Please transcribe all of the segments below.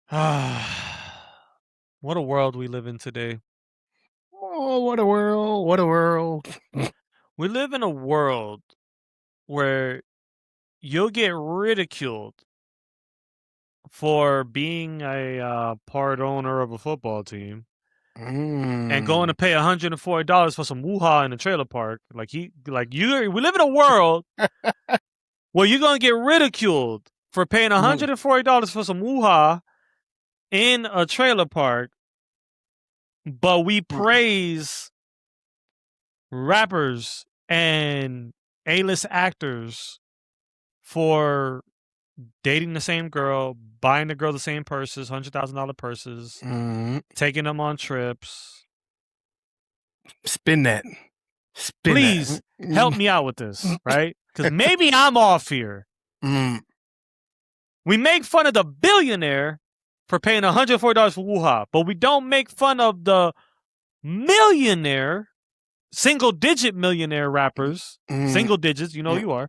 What a world we live in today. Oh, what a world! What a world! We live in a world where you'll get ridiculed for being a part owner of a football team and going to pay $140 for some woo-ha in a trailer park. We live in a world where you're gonna get ridiculed for paying $140 for some woo-ha in a trailer park, but we praise rappers and A-list actors for dating the same girl, buying the girl the same purses, $100,000 purses, taking them on trips. Spin that. Please help me out with this, right? Because maybe I'm off here. We make fun of the billionaire for paying $140 for woo-ha, but we don't make fun of the millionaire, single-digit millionaire rappers, single digits, you know you are,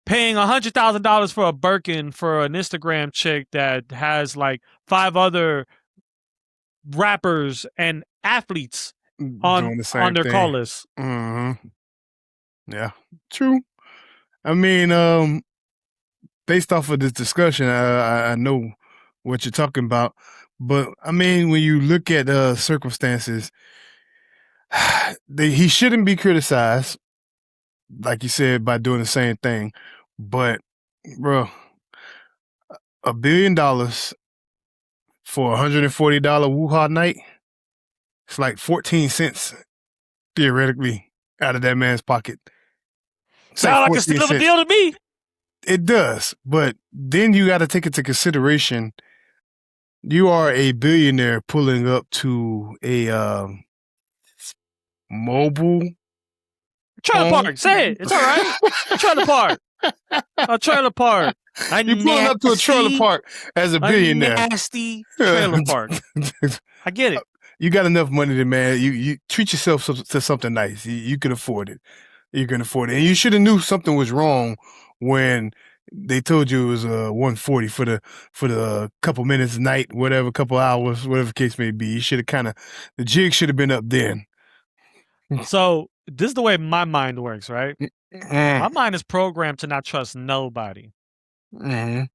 paying $100,000 for a Birkin for an Instagram chick that has like 5 other rappers and athletes on their call list. Yeah, true. I mean, based off of this discussion, I know what you're talking about, but I mean, when you look at circumstances, he shouldn't be criticized, like you said, by doing the same thing. But, bro, $1 billion for $140 woo-ha night, it's like 14 cents, theoretically, out of that man's pocket. Sound like a steal of a deal to me. It does, but then you got to take into consideration you are a billionaire pulling up to a mobile trailer park. Say it. It's all right. A trailer park. A trailer park. You pulling up to a trailer park as a billionaire. A nasty trailer park. I get it. You got enough money to, man. You treat yourself to something nice. You can afford it. You can afford it. And you should have knew something was wrong when they told you it was 140 for the couple minutes a night, whatever, couple hours, whatever the case may be. You should have the jig should have been up then. So this is the way my mind works, right? My mind is programmed to not trust nobody. The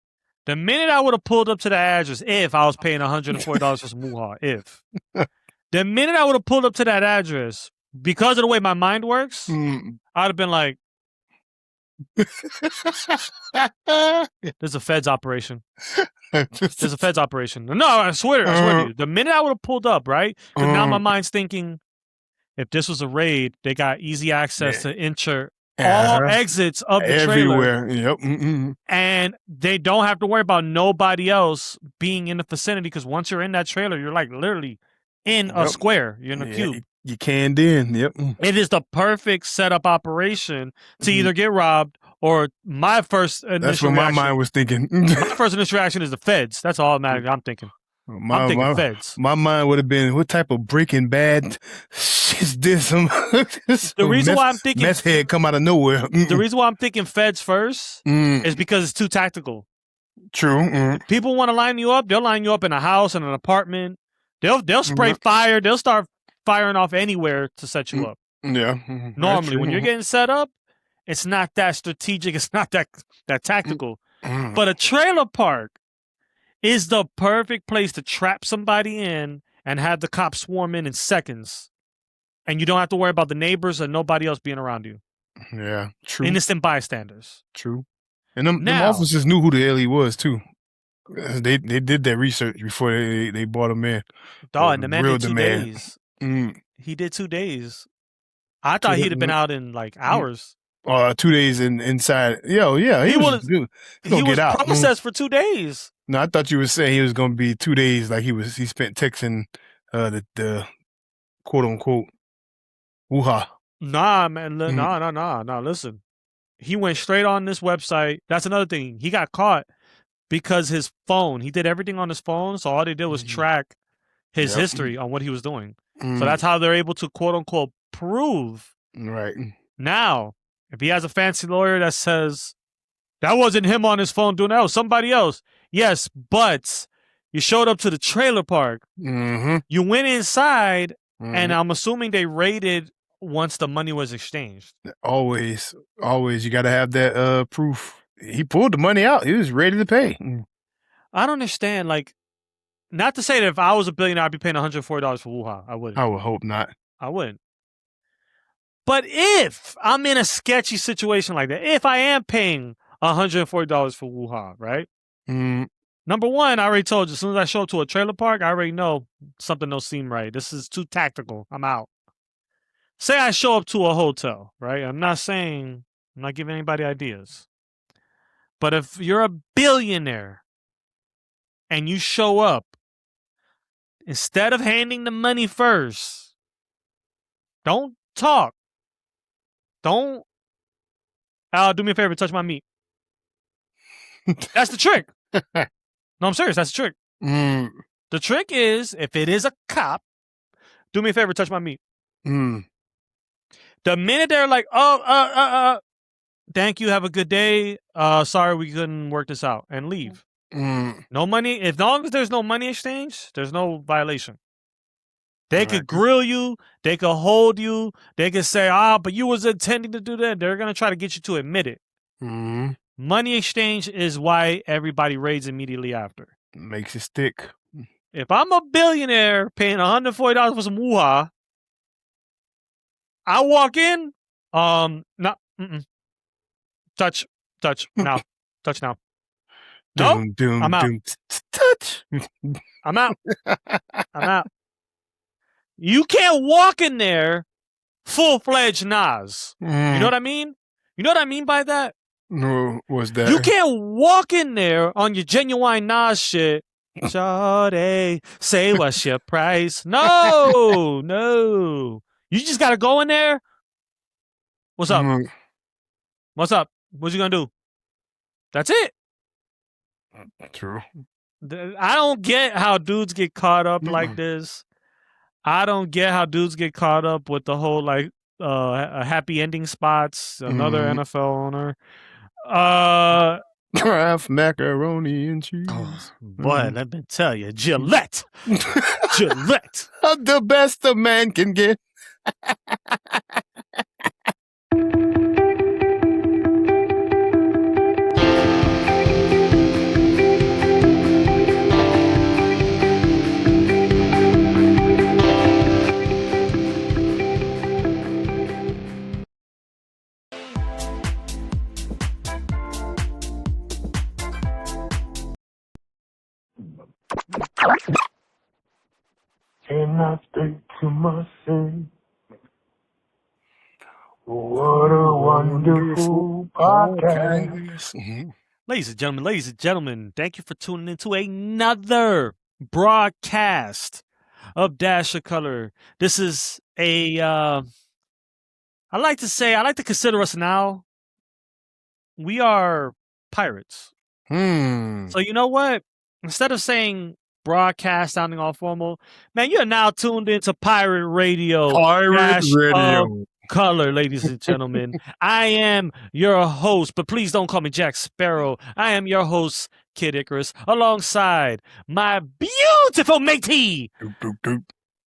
minute I would have pulled up to the address, if I was paying $140 for some woo-ha, the minute I would have pulled up to that address, because of the way my mind works, I'd have been like, there's a feds operation. There's a feds operation. No, I swear to you. The minute I would have pulled up, right? Because now my mind's thinking, if this was a raid, they got easy access to enter all exits of the everywhere. Trailer. Yep. And they don't have to worry about nobody else being in the vicinity, because once you're in that trailer, you're like literally in a square. You're in a cube. You canned in. Yep. It is the perfect setup operation to either get robbed or my first initial That's what my mind was thinking. My first initial reaction is the feds. That's all I'm thinking. I'm thinking feds. My mind would have been, what type of Breaking Bad is this? The reason why I'm thinking meth head come out of nowhere. The reason why I'm thinking feds first is because it's too tactical. True. People want to line you up. They'll line you up in a house, in an apartment. They'll spray fire. They'll start firing off anywhere to set you up. Yeah. Normally, when you're getting set up, it's not that strategic. It's not that tactical. But a trailer park is the perfect place to trap somebody in and have the cops swarm in seconds. And you don't have to worry about the neighbors or nobody else being around you. Yeah, true. Innocent bystanders. True. And them officers knew who the hell he was, too. They did their research before they brought him in. And the man did 2 days. He did 2 days. I thought he'd have been out in like hours. 2 days inside. Yeah. He was get out. Processed for 2 days. No, I thought you were saying he was going to be 2 days, like he spent texting the quote unquote woo-ha. Nah, man. Nah. Listen, he went straight on this website. That's another thing. He got caught because his phone. He did everything on his phone, so all they did was track his history on what he was doing. So that's how they're able to quote unquote prove. Right. Now, if he has a fancy lawyer that says that wasn't him on his phone doing that, it was somebody else. Yes, but you showed up to the trailer park. Mm-hmm. You went inside, Mm-hmm. and I'm assuming they raided once the money was exchanged. Always, you got to have that proof. He pulled the money out. He was ready to pay. I don't understand. Like, not to say that if I was a billionaire, I'd be paying $140 for Wuha. I wouldn't. I would hope not. I wouldn't. But if I'm in a sketchy situation like that, if I am paying $140 for Wuha, right? Number one, I already told you, as soon as I show up to a trailer park, I already know something don't seem right. This is too tactical. I'm out. Say I show up to a hotel, right? I'm not giving anybody ideas. But if you're a billionaire and you show up, instead of handing the money first, don't talk. Don't, do me a favor, touch my meat. That's the trick. No, I'm serious. That's the trick. The trick is, if it is a cop, do me a favor, touch my meat. The minute they're like, thank you, have a good day. Sorry, we couldn't work this out, and leave. No money. As long as there's no money exchange, there's no violation. They could grill you. They could hold you. They could say, but you was intending to do that. They're going to try to get you to admit it. Money exchange is why everybody raids immediately after. Makes it stick. If I'm a billionaire paying $140 for some Wuha, I walk in, touch now, touch now. No, I'm out. Touch. I'm out. I'm out. You can't walk in there full-fledged Nas. You know what I mean? You know what I mean by that? No, what's that? You can't walk in there on your genuine Nas shit. Shawty, say what's your price? No. You just gotta go in there. What's up? What's up? What you gonna do? That's it. True. I don't get how dudes get caught up like this. I don't get how dudes get caught up with the whole like happy ending spots. Another NFL owner. Kraft macaroni and cheese. Boy, let me tell you, Gillette. Gillette. The best a man can get. And I think to myself, what a wonderful podcast. Ladies and gentlemen, thank you for tuning into another broadcast of Dash of Color. This is I like to consider us now, we are pirates. So you know what? Instead of saying broadcast sounding all formal, man, you're now tuned into Pirate Radio. Dash of Color, ladies and gentlemen. I am your host, but please don't call me Jack Sparrow. I am your host, Kid Icarus, alongside my beautiful matey,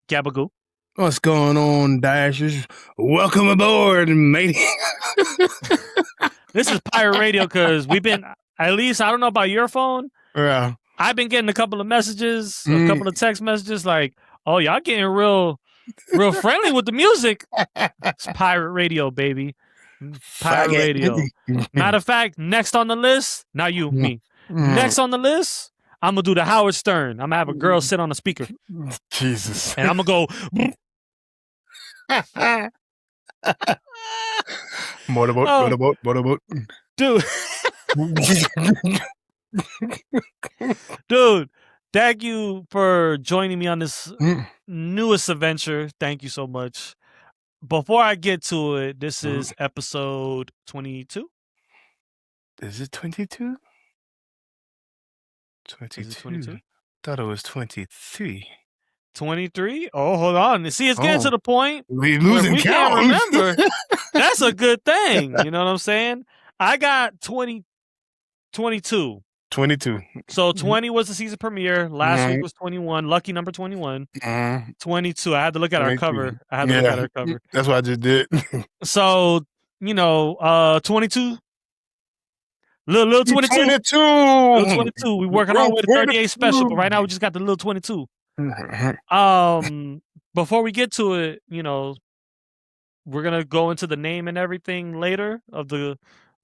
Gabba. What's going on, Dashers? Welcome aboard, matey. This is Pirate Radio because we've been, at least, I don't know about your phone. Yeah. I've been getting a couple of messages, a couple of text messages like, oh, y'all getting real friendly with the music. It's Pirate Radio, baby. Pirate Radio. Matter of fact, next on the list, not you, me. Next on the list, I'm going to do the Howard Stern. I'm going to have a girl sit on the speaker. Jesus. And I'm going to go... Motorboat. Dude, thank you for joining me on this newest adventure. Thank you so much. Before I get to it, this is episode 22. Is it 22? 22. Thought it was 23. 23? Oh, hold on. See, it's getting to the point we losing we count. can't remember. That's a good thing. You know what I'm saying? I got 22. 22. So 20 was the season premiere. Last week was 21. Lucky number 21. 22. I had to look at our 22. cover. That's what I just did. So, 22. Little 22. 22. Little 22. We working our way to 38 special, but right now we just got the little 22. Before we get to it, we're gonna go into the name and everything later of the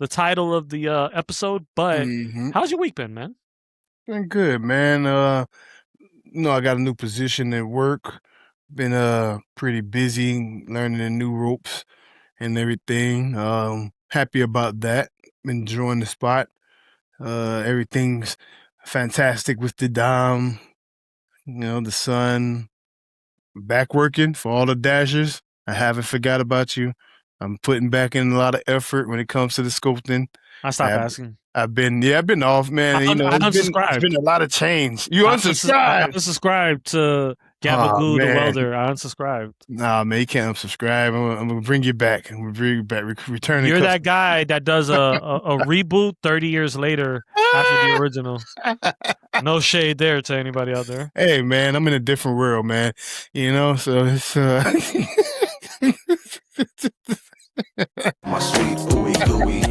title of the episode. But how's your week been, man? Been good, man. I got a new position at work. Been pretty busy learning the new ropes and everything. Happy about that. Enjoying the spot. Everything's fantastic with the Dom. The sun. Back working for all the dashers. I haven't forgot about you. I'm putting back in a lot of effort when it comes to the sculpting. I stopped asking. I've been off, man. I unsubscribed. It's been a lot of change. You unsubscribed? I unsubscribed to Gabba the welder. I unsubscribed. Nah, man, you can't unsubscribe. I'm gonna bring you back. I'm gonna bring you back. Returning. You're that guy that does a reboot 30 years later after the original. No shade there to anybody out there. Hey, man, I'm in a different world, man. So it's my sweet ooey gooey.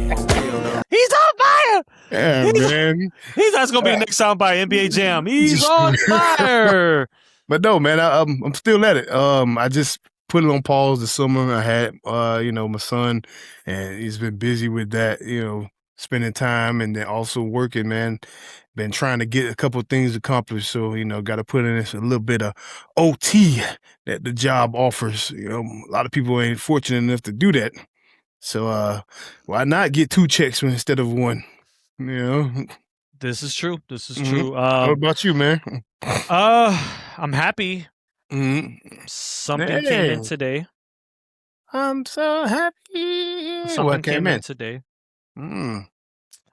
He's on fire. Yeah, man. That's gonna be the next sound by NBA Jam. He's on fire. But no, man, I'm still at it. I just put it on pause this summer. I had my son, and he's been busy with that. Spending time and then also working, man. Been trying to get a couple of things accomplished, so got to put in a little bit of OT that the job offers. A lot of people ain't fortunate enough to do that, so why not get 2 checks instead of 1? This is true. What about you, man? I'm happy. Something came in today. I'm so happy. Something came in today.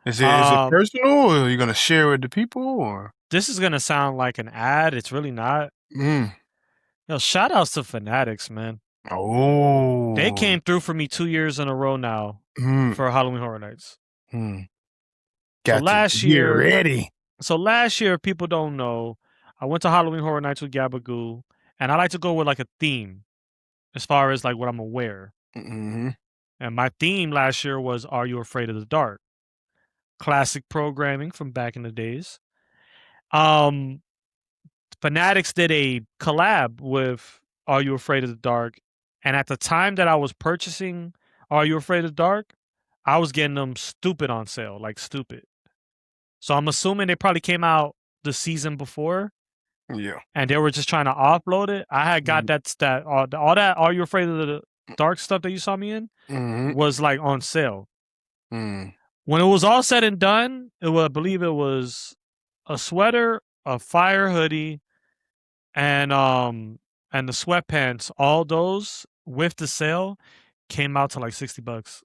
Is it personal, or are you gonna share with the people, or? This is gonna sound like an ad. It's really not. Shout outs to Fanatics, man. Oh, they came through for me 2 years in a row now for Halloween Horror Nights. Got so last year, ready. So last year, people don't know, I went to Halloween Horror Nights with Gabba, and I like to go with like a theme, as far as like what I'm gonna wear. And my theme last year was "Are You Afraid of the Dark?" Classic programming from back in the days. Fanatics did a collab with "Are You Afraid of the Dark?" And at the time that I was purchasing "Are You Afraid of the Dark?", I was getting them stupid on sale, like stupid. So I'm assuming they probably came out the season before. Yeah. And they were just trying to offload it. I had got all that "Are You Afraid of the Dark" stuff that you saw me in was like on sale. When it was all said and done, I believe it was a sweater, a fire hoodie, and the sweatpants. All those with the sale came out to like $60.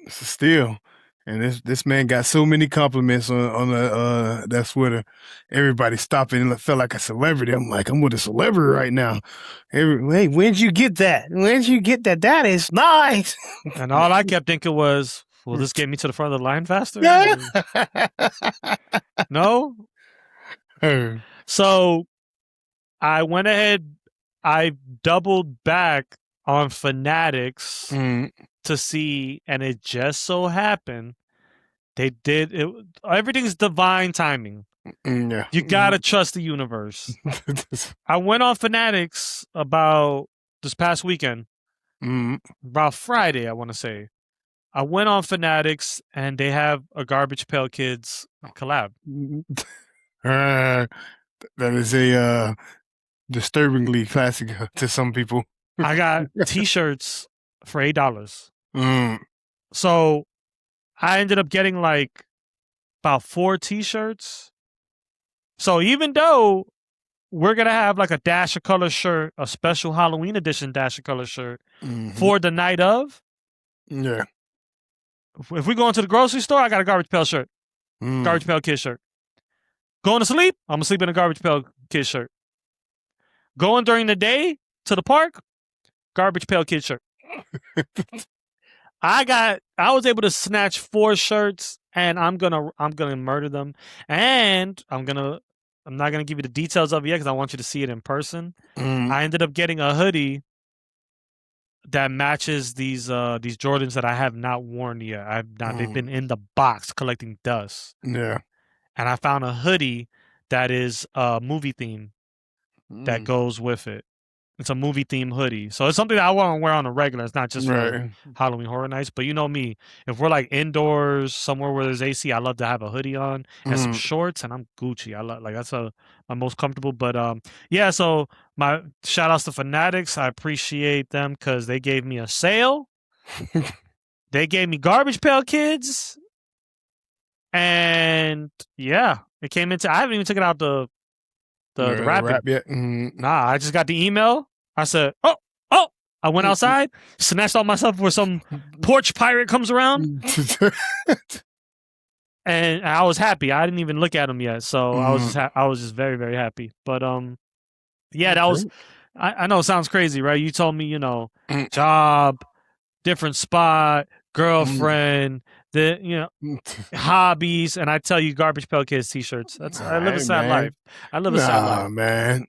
It's a steal. And this man got so many compliments on that sweater. Everybody stopped and felt like a celebrity. I'm like, I'm with a celebrity right now. Hey, where'd you get that? That is nice. And all I kept thinking was, will this get me to the front of the line faster? No? So I went ahead, I doubled back on Fanatics to see, and it just so happened they did it. Everything's divine timing. Yeah. You gotta trust the universe. I went on Fanatics about this past weekend, about Friday, I want to say. I went on Fanatics, and they have a Garbage Pail Kids collab. That is a disturbingly classic to some people. I got T-shirts for $8. So I ended up getting like about 4 T-shirts. So even though we're gonna have like a Dash of Color shirt, a special Halloween edition Dash of Color shirt for the night of. Yeah. If we go into the grocery store, I got a Garbage Pail shirt. Garbage Pail Kid shirt. Going to sleep, I'm gonna sleep in a Garbage Pail Kid shirt. Going during the day to the park, Garbage Pail Kid shirt. I was able to snatch 4 shirts and I'm gonna murder them, and I'm not gonna give you the details of it yet because I want you to see it in person. I ended up getting a hoodie that matches these Jordans that I have not worn yet. They've been in the box collecting dust. Yeah. And I found a hoodie that is a movie theme that goes with it. It's a movie theme hoodie. So it's something that I want to wear on a regular. It's not just for Halloween Horror Nights. But you know me, if we're like indoors somewhere where there's AC, I love to have a hoodie on and some shorts, and I'm Gucci. I love that's my most comfortable. But yeah. So my shout outs to Fanatics. I appreciate them because they gave me a sale. They gave me Garbage Pail Kids, and yeah, it came into. I haven't even taken out the wrap yet. Nah, I just got the email. I said, oh. I went outside, snatched all myself before some porch pirate comes around, and I was happy. I didn't even look at him yet, so I was just very, very happy. But yeah, that was. I know it sounds crazy, right? You told me, job, different spot, girlfriend, hobbies, and I tell you, Garbage Pail Kids t-shirts. I live a sad life. I live a sad life, man.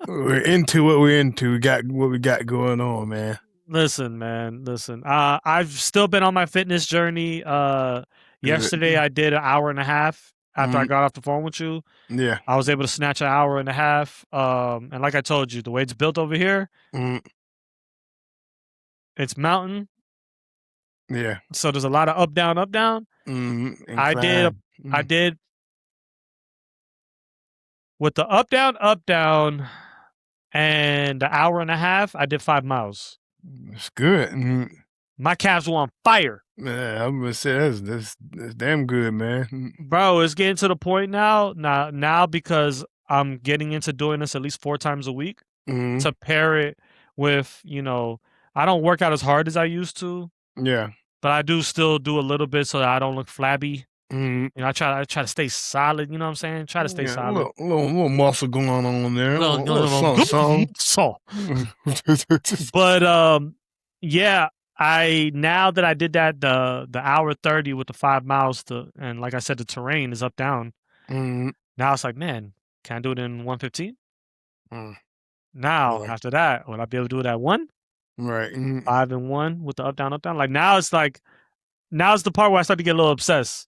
We're into what we're into. We got what we got going on, man. Listen, man. Listen. I've still been on my fitness journey. Yesterday I did an hour and a half after I got off the phone with you. Yeah. I was able to snatch an hour and a half. And like I told you, the way it's built over here, it's mountain. Yeah. So there's a lot of up, down, up, down. I did with the up, down, and the hour and a half, I did 5 miles. That's good. My calves were on fire. Yeah, I'm gonna say that's damn good, man. Bro, it's getting to the point now because I'm getting into doing this at least 4 times a week to pair it with, I don't work out as hard as I used to. Yeah. But I do still do a little bit so that I don't look flabby. I try to stay solid. You know what I'm saying? Try to stay solid. A little muscle going on there. But yeah, now that I did that the hour 30 with the 5 miles and like I said, the terrain is up down. Now it's like, man, can I do it in 1:15? Now after that, will I be able to do it at 1? Right. 5 and 1 with the up down. Like now it's the part where I start to get a little obsessed.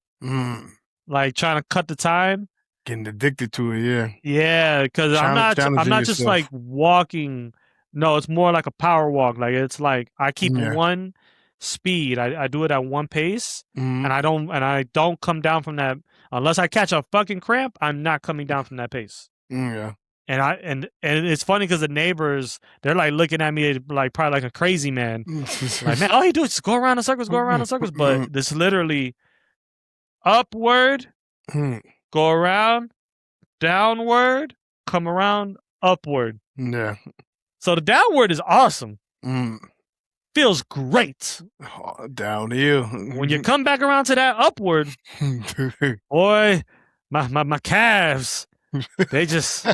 Like trying to cut the time. Getting addicted to it, yeah. Yeah, because I'm not just like walking. No, it's more like a power walk. Like it's like I keep one speed. I do it at one pace, and I don't come down from that unless I catch a fucking cramp. I'm not coming down from that pace. Yeah. And it's funny because the neighbors, they're like looking at me like probably like a crazy man. Like, man, all you do is just go around in circles. But this literally upward, go around, downward, come around, upward. Yeah. So the downward is awesome. Feels great. Oh, downhill. When you come back around to that upward, boy, my calves. They just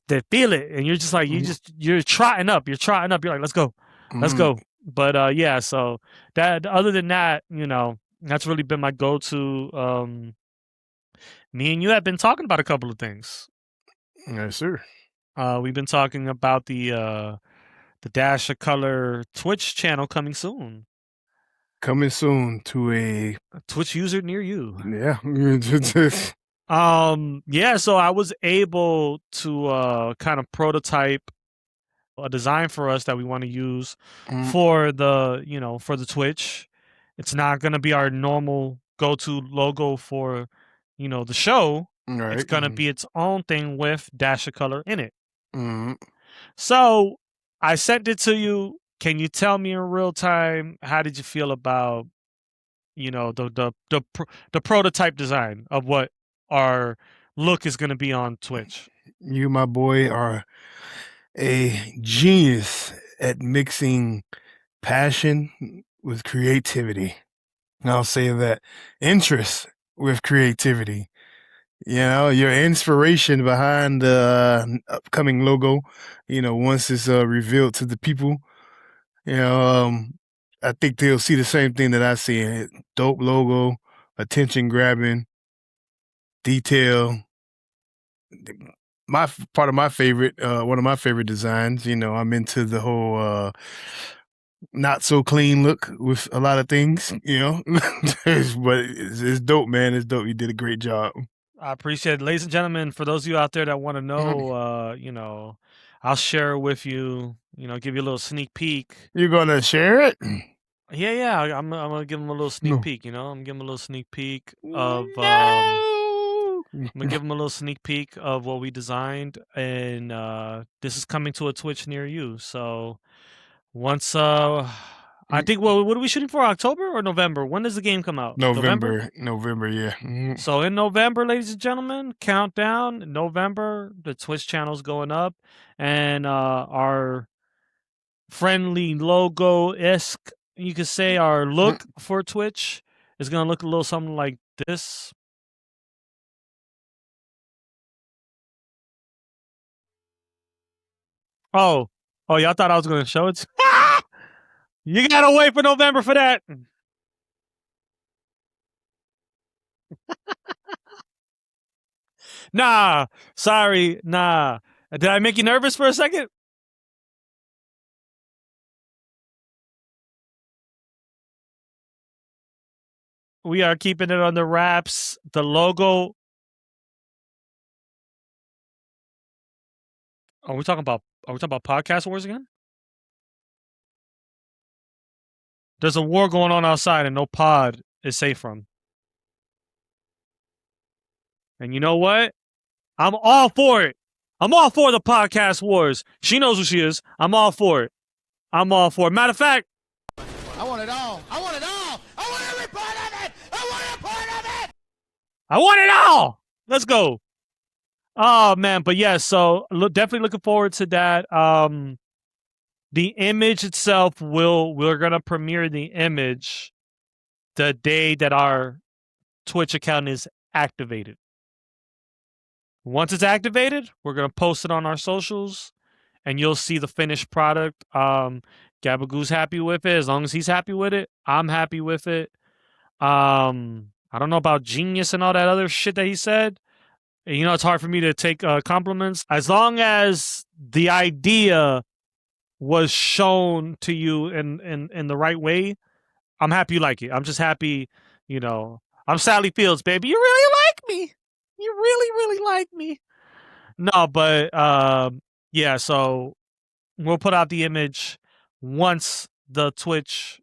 they feel it, and you're just like you're trotting up. You're like, let's go. But yeah, so that other than that, that's really been my go-to. Me and you have been talking about a couple of things. Yes, sir. We've been talking about the DashOfColor Twitch channel coming soon. Coming soon to a Twitch user near you. Yeah. Yeah, so I was able to kind of prototype a design for us that we want to use for the Twitch. It's not going to be our normal go-to logo for, the show. Right. It's going to be its own thing with DashOfColor in it. So I sent it to you. Can you tell me in real time, how did you feel about, the prototype design of what our look is going to be on Twitch? You, my boy, are a genius at mixing passion with creativity. And I'll say that interest with creativity. Your inspiration behind the upcoming logo, once it's revealed to the people, I think they'll see the same thing that I see. Dope logo, attention grabbing, detail. One of my favorite designs. You know, I'm into the whole not so clean look with a lot of things. You know, but it's dope, man. It's dope. You did a great job. I appreciate it. Ladies and gentlemen, for those of you out there that want to know, you know, I'll share it with you, you know, give you a little sneak peek. You're gonna share it? Yeah, I'm gonna give them a little sneak No. peek, you know. I'm gonna give them a little sneak peek of No. I'm gonna give them a little sneak peek of what we designed, and this is coming to a Twitch near you. So once I think what are we shooting for? October or November? When does the game come out? November, yeah. Mhm. So in November, ladies and gentlemen, countdown. November, the Twitch channel's going up, and our friendly logo-esque, you could say, our look for Twitch is gonna look a little something like this. Oh, y'all thought I was gonna show it? You gotta wait for November for that. Nah, sorry, nah. Did I make you nervous for a second? We are keeping it on the wraps. The logo. Are we talking about podcast wars again? There's a war going on outside and no pod is safe from. And you know what? I'm all for it. I'm all for the podcast wars. She knows who she is. I'm all for it. Matter of fact, I want it all. I want it all. I want every part of it. I want every part of it. I want it all. Let's go. Oh man, but yeah, so definitely looking forward to that. The image itself we're gonna premiere the image the day that our Twitch account is activated. Once it's activated, we're gonna post it on our socials, and you'll see the finished product. Gabagoo's happy with it. As long as he's happy with it, I'm happy with it. I don't know about genius and all that other shit that he said. You know, it's hard for me to take compliments. As long as the idea was shown to you in the right way, I'm happy you like it. I'm just happy, you know. I'm Sally Fields, baby. You really like me. You really, really like me. No, but yeah, so we'll put out the image once the Twitch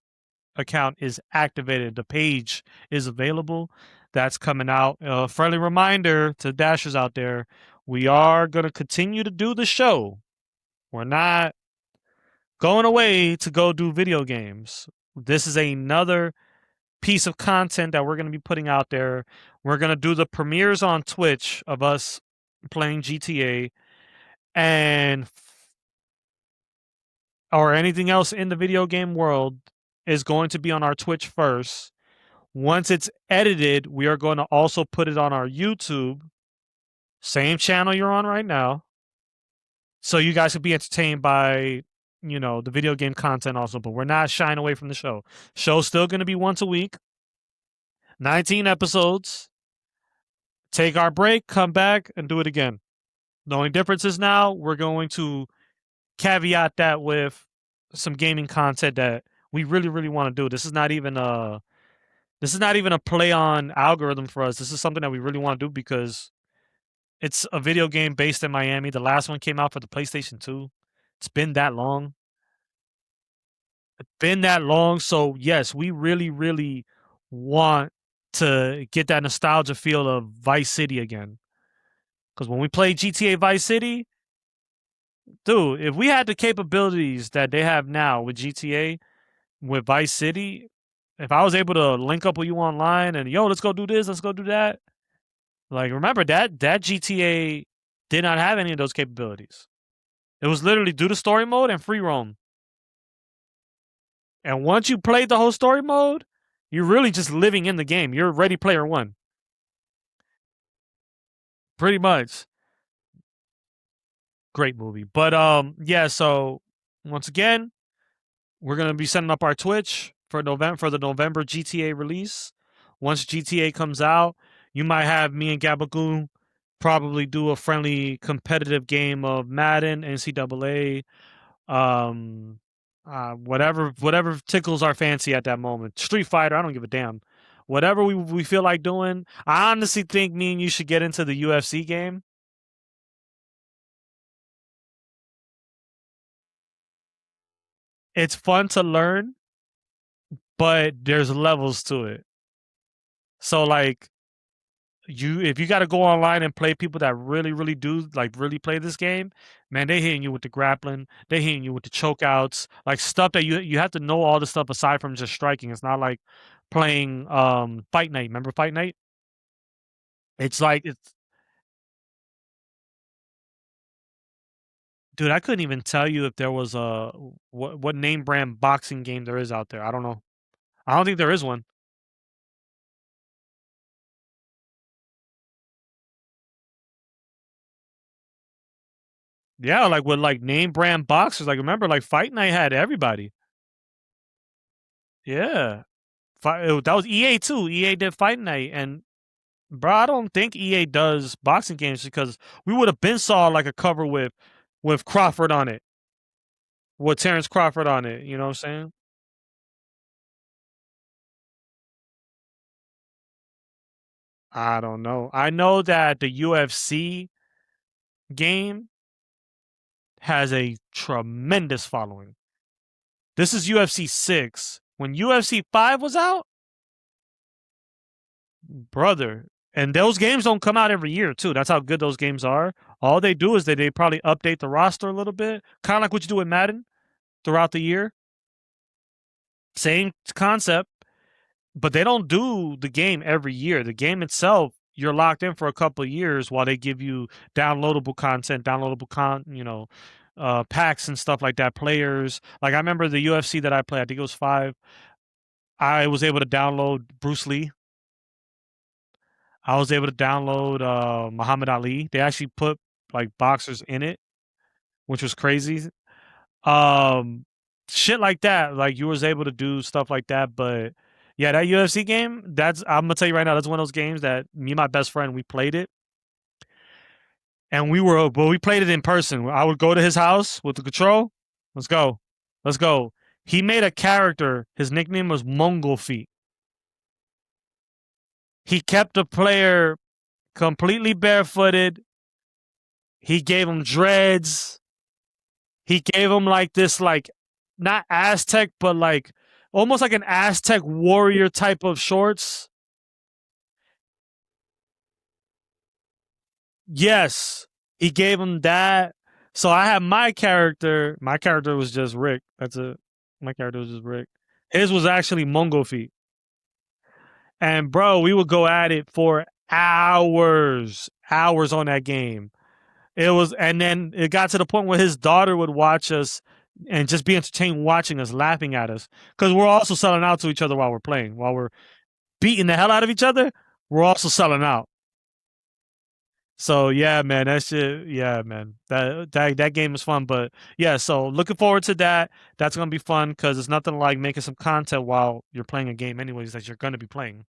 account is activated. The page is available. That's coming out. Friendly reminder to Dashers out there, we are going to continue to do the show. We're not going away to go do video games. This is another piece of content that we're going to be putting out there. We're going to do the premieres on Twitch of us playing GTA and or anything else in the video game world is going to be on our Twitch first. Once it's edited, we are going to also put it on our YouTube, same channel you're on right now, so you guys can be entertained by, you know, the video game content also. But we're not shying away from the show. Show's still going to be once a week, 19 episodes. Take our break, come back, and do it again. The only difference is now we're going to caveat that with some gaming content that we really, really want to do. This is not even a play on algorithm for us. This is something that we really want to do because it's a video game based in Miami. The last one came out for the PlayStation 2. It's been that long. So yes, we really, really want to get that nostalgia feel of Vice City again. Because when we played GTA Vice City, dude, if we had the capabilities that they have now with GTA, with Vice City, if I was able to link up with you online and, yo, let's go do this, let's go do that. Like, remember that GTA did not have any of those capabilities. It was literally do the story mode and free roam. And once you played the whole story mode, you're really just living in the game. You're Ready Player One. Pretty much. Great movie. But yeah, so once again, we're gonna be setting up our Twitch for the November GTA release. once GTA comes out, you might have me and Gabagoon probably do a friendly competitive game of Madden, NCAA, whatever tickles our fancy at that moment. Street Fighter, I don't give a damn. Whatever we feel like doing. I honestly think me and you should get into the UFC game. It's fun to learn, but there's levels to it. So like if you got to go online and play people that really do like really play this game, man, they hitting you with the grappling, they hitting you with the choke outs, like stuff that you have to know all the stuff aside from just striking. It's not like playing Fight Night. Remember Fight Night? It's like it's dude, I couldn't even tell you if there was a what name brand boxing game there is out there. I don't know. I don't think there is one. Yeah, like with like name brand boxers. Like remember, like Fight Night had everybody. Yeah, that was EA too. EA did Fight Night, and bro, I don't think EA does boxing games because we would have been saw like a cover with Crawford on it, with Terrence Crawford on it. You know what I'm saying? I don't know. I know that the UFC game has a tremendous following. This is UFC 6. When UFC 5 was out, brother, and those games don't come out every year, too. That's how good those games are. All they do is they probably update the roster a little bit, kind of like what you do with Madden throughout the year. Same concept, but they don't do the game every year. The game itself, you're locked in for a couple of years while they give you downloadable content, packs and stuff like that. Players, like I remember the UFC that I played, I think it was 5. I was able to download Bruce Lee. I was able to download Muhammad Ali. They actually put like boxers in it, which was crazy. Um, Shit like that. Like you was able to do stuff like that. But yeah, that UFC game, I'm gonna tell you right now, that's one of those games that me and my best friend we played it. And we played it in person. I would go to his house with the control. Let's go. Let's go. He made a character. His nickname was Mongol Feet. He kept the player completely barefooted. He gave him dreads. He gave him like this, like not Aztec, but like almost like an Aztec warrior type of shorts. Yes, he gave him that. So I have my character. My character was just Rick. That's it. My character was just Rick. His was actually Mongol Feet. And bro, we would go at it for hours on that game. And then it got to the point where his daughter would watch us and just be entertained watching us, laughing at us. Because we're also selling out to each other while we're playing. While we're beating the hell out of each other, we're also selling out. So yeah, man, that shit, yeah, man. That game is fun. But yeah, so looking forward to that. That's gonna be fun because it's nothing like making some content while you're playing a game anyways that you're gonna be playing.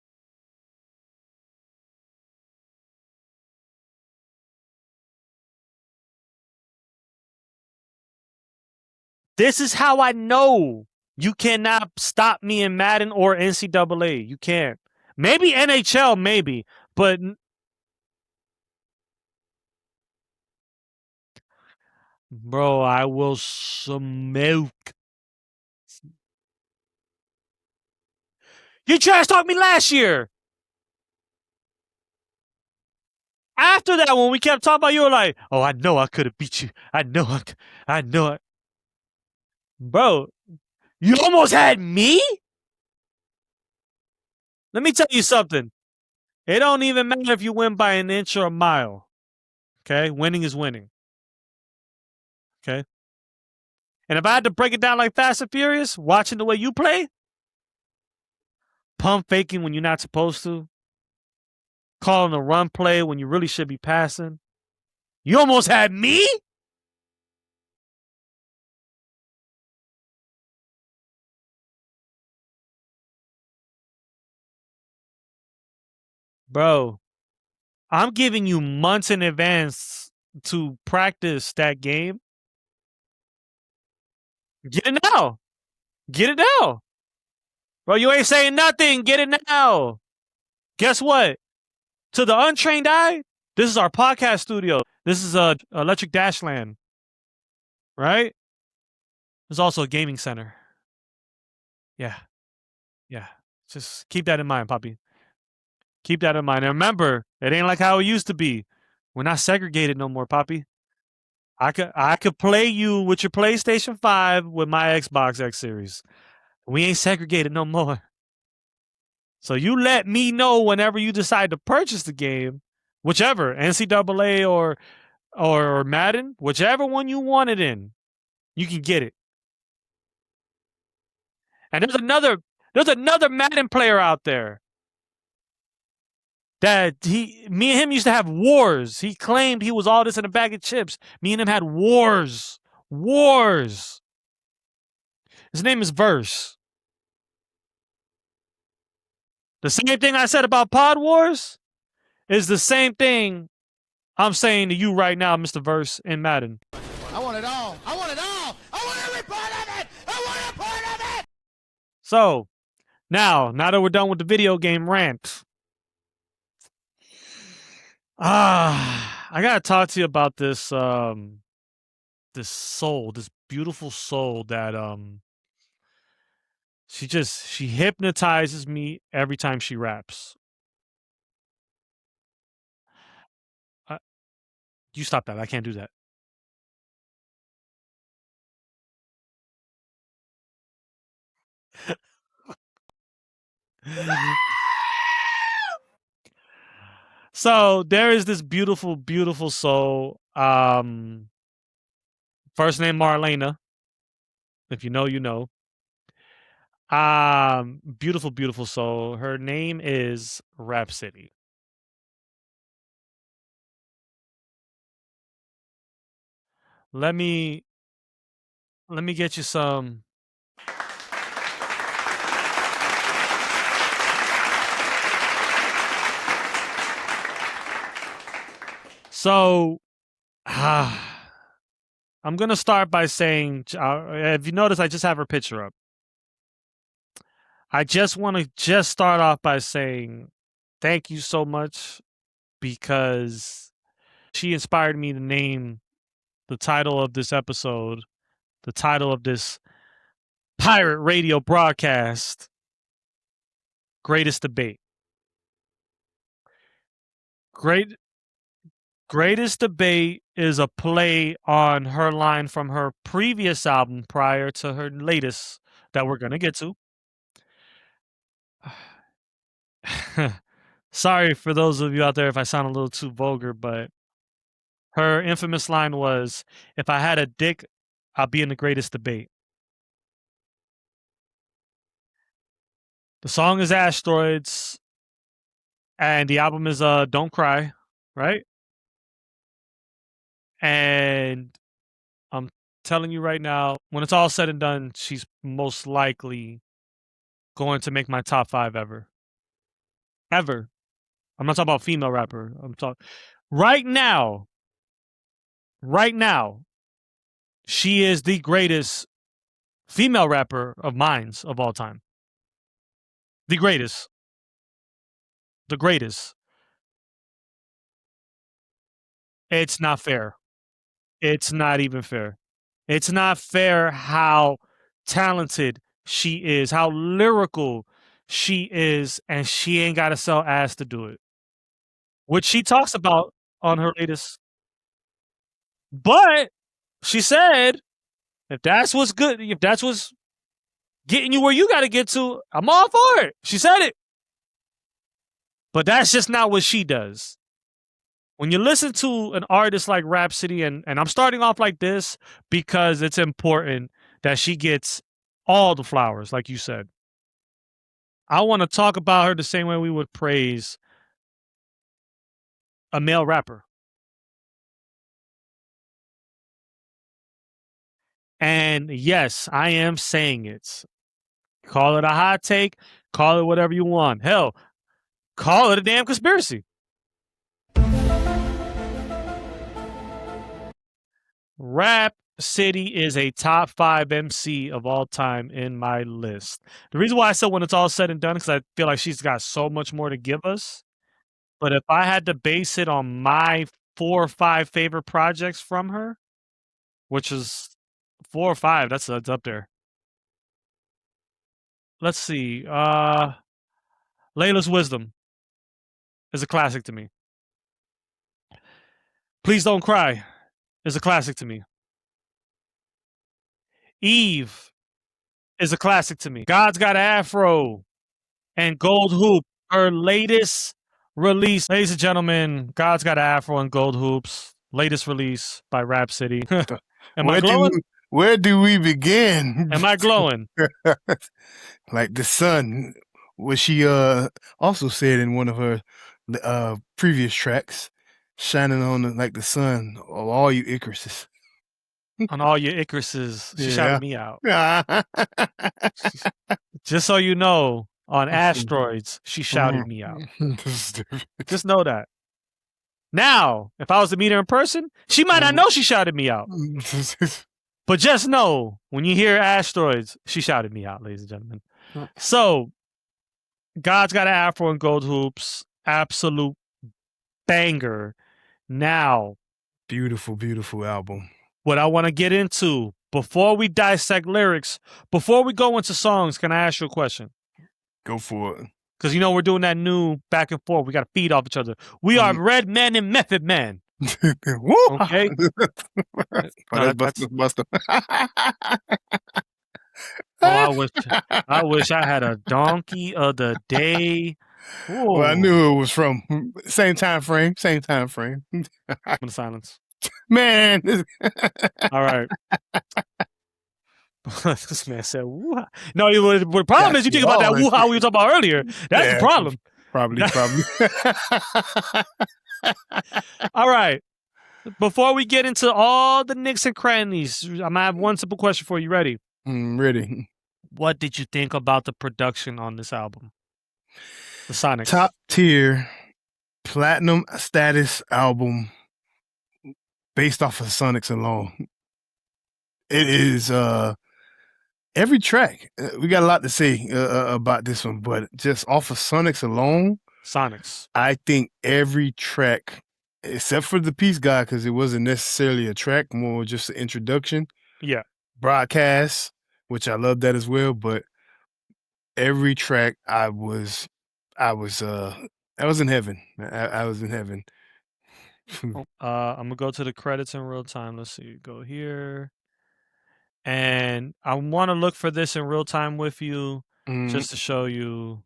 This is how I know you cannot stop me in Madden or NCAA. You can't. Maybe NHL, maybe, but bro, I will smoke. You trash talked me last year. After that, when we kept talking about, you were like, "Oh, I know I could have beat you. I know it." Bro, you almost had me? Let me tell you something. It don't even matter if you win by an inch or a mile. Okay? Winning is winning. Okay? And if I had to break it down like Fast and Furious, watching the way you play, pump faking when you're not supposed to, calling a run play when you really should be passing, you almost had me? Bro, I'm giving you months in advance to practice that game. Get it now. Get it now. Bro, you ain't saying nothing. Get it now. Guess what? To the untrained eye, this is our podcast studio. This is Electric Dashland. Right? There's also a gaming center. Yeah. Yeah. Just keep that in mind, Poppy. Keep that in mind. And remember, it ain't like how it used to be. We're not segregated no more, Poppy. I could play you with your PlayStation 5 with my Xbox X Series. We ain't segregated no more. So you let me know whenever you decide to purchase the game, whichever, NCAA or Madden, whichever one you want it in, you can get it. And there's another Madden player out there that me and him used to have wars. He claimed he was all this in a bag of chips. Me and him had wars. Wars. His name is Verse. The same thing I said about Pod Wars is the same thing I'm saying to you right now, Mr. Verse in Madden. I want it all. I want it all. I want every part of it. I want a part of it. So, now that we're done with the video game rant, I gotta talk to you about this this beautiful soul that she hypnotizes me every time she raps. You stop that. I can't do that. So there is this beautiful, beautiful soul. First name Marlena. If you know, you know. Beautiful, beautiful soul. Her name is Rhapsody. Let me get you some. So, I'm gonna start by saying, if you notice, I just have her picture up. I just want to start off by saying thank you so much, because she inspired me to name the title of this episode, the title of this pirate radio broadcast, Greatest Debate. Greatest Debate is a play on her line from her previous album prior to her latest that we're going to get to. Sorry for those of you out there if I sound a little too vulgar, but her infamous line was, "If I had a dick, I'll be in the Greatest Debate." The song is Asteroids, and the album is Don't Cry, right? And I'm telling you right now, when it's all said and done, she's most likely going to make my top 5 ever. Ever. I'm not talking about female rapper. I'm talking right now, she is the greatest female rapper of minds of all time. The greatest. The greatest. It's not fair. It's not even fair. It's not fair how talented she is, how lyrical she is, and she ain't got to sell ass to do it. Which she talks about on her latest. But she said, if that's what's good, if that's what's getting you where you got to get to, I'm all for it. She said it. But that's just not what she does. When you listen to an artist like Rhapsody, and I'm starting off like this because it's important that she gets all the flowers, like you said. I want to talk about her the same way we would praise a male rapper. And yes, I am saying it. Call it a hot take, call it whatever you want. Hell, Call it a damn conspiracy. Rhapsody is a top 5 MC of all time in my list. The reason why I said when it's all said and done is because I feel like she's got so much more to give us. But if I had to base it on my 4 or 5 favorite projects from her, which is 4 or 5, that's up there. Let's see. Layla's Wisdom is a classic to me. Please Don't Cry is a classic to me. Eve is a classic to me. God's Gotta Afro and Gold Hoop, her latest release. Ladies and gentlemen, God's Gotta Afro and Gold Hoops, latest release by Rhapsody. Am I glowing? Where do we begin? Am I glowing? Like the sun, what she also said in one of her previous tracks, shining on like the sun of all you Icaruses. On all your Icaruses, she shouted me out. Just so you know, on Asteroids, she shouted me out. Just know that. Now, if I was to meet her in person, she might not know she shouted me out. But just know, when you hear Asteroids, she shouted me out, ladies and gentlemen. So, God's Got an Afro and Gold Hoops, absolute banger. Now, beautiful, beautiful album. What I want to get into, before we dissect lyrics, before we go into songs, can I ask you a question? Go for it. Because, you know, we're doing that new back and forth. We got to feed off each other. We are Red Man and Method Man. Okay? Buster. Oh, I wish I had a donkey of the day. Ooh. Well, I knew it was from same time frame. I'm in silence. Man. All right. This man said, woo-ha. No, the problem is you think about that woo-ha we were talking about earlier. That's the problem. Probably. All right. Before we get into all the nicks and crannies, I'm going to have one simple question for you. Ready? Ready. What did you think about the production on this album? The Sonics. Top tier, platinum status album based off of Sonics alone. It is every track. We got a lot to say about this one, but just off of Sonics alone, I think every track, except for the Peace God, because it wasn't necessarily a track, more just an introduction. Yeah. Broadcast, which I love that as well, but every track I was in heaven. I was in heaven. I'm gonna go to the credits in real time. Let's see. Go here. And I want to look for this in real time with you, just to show you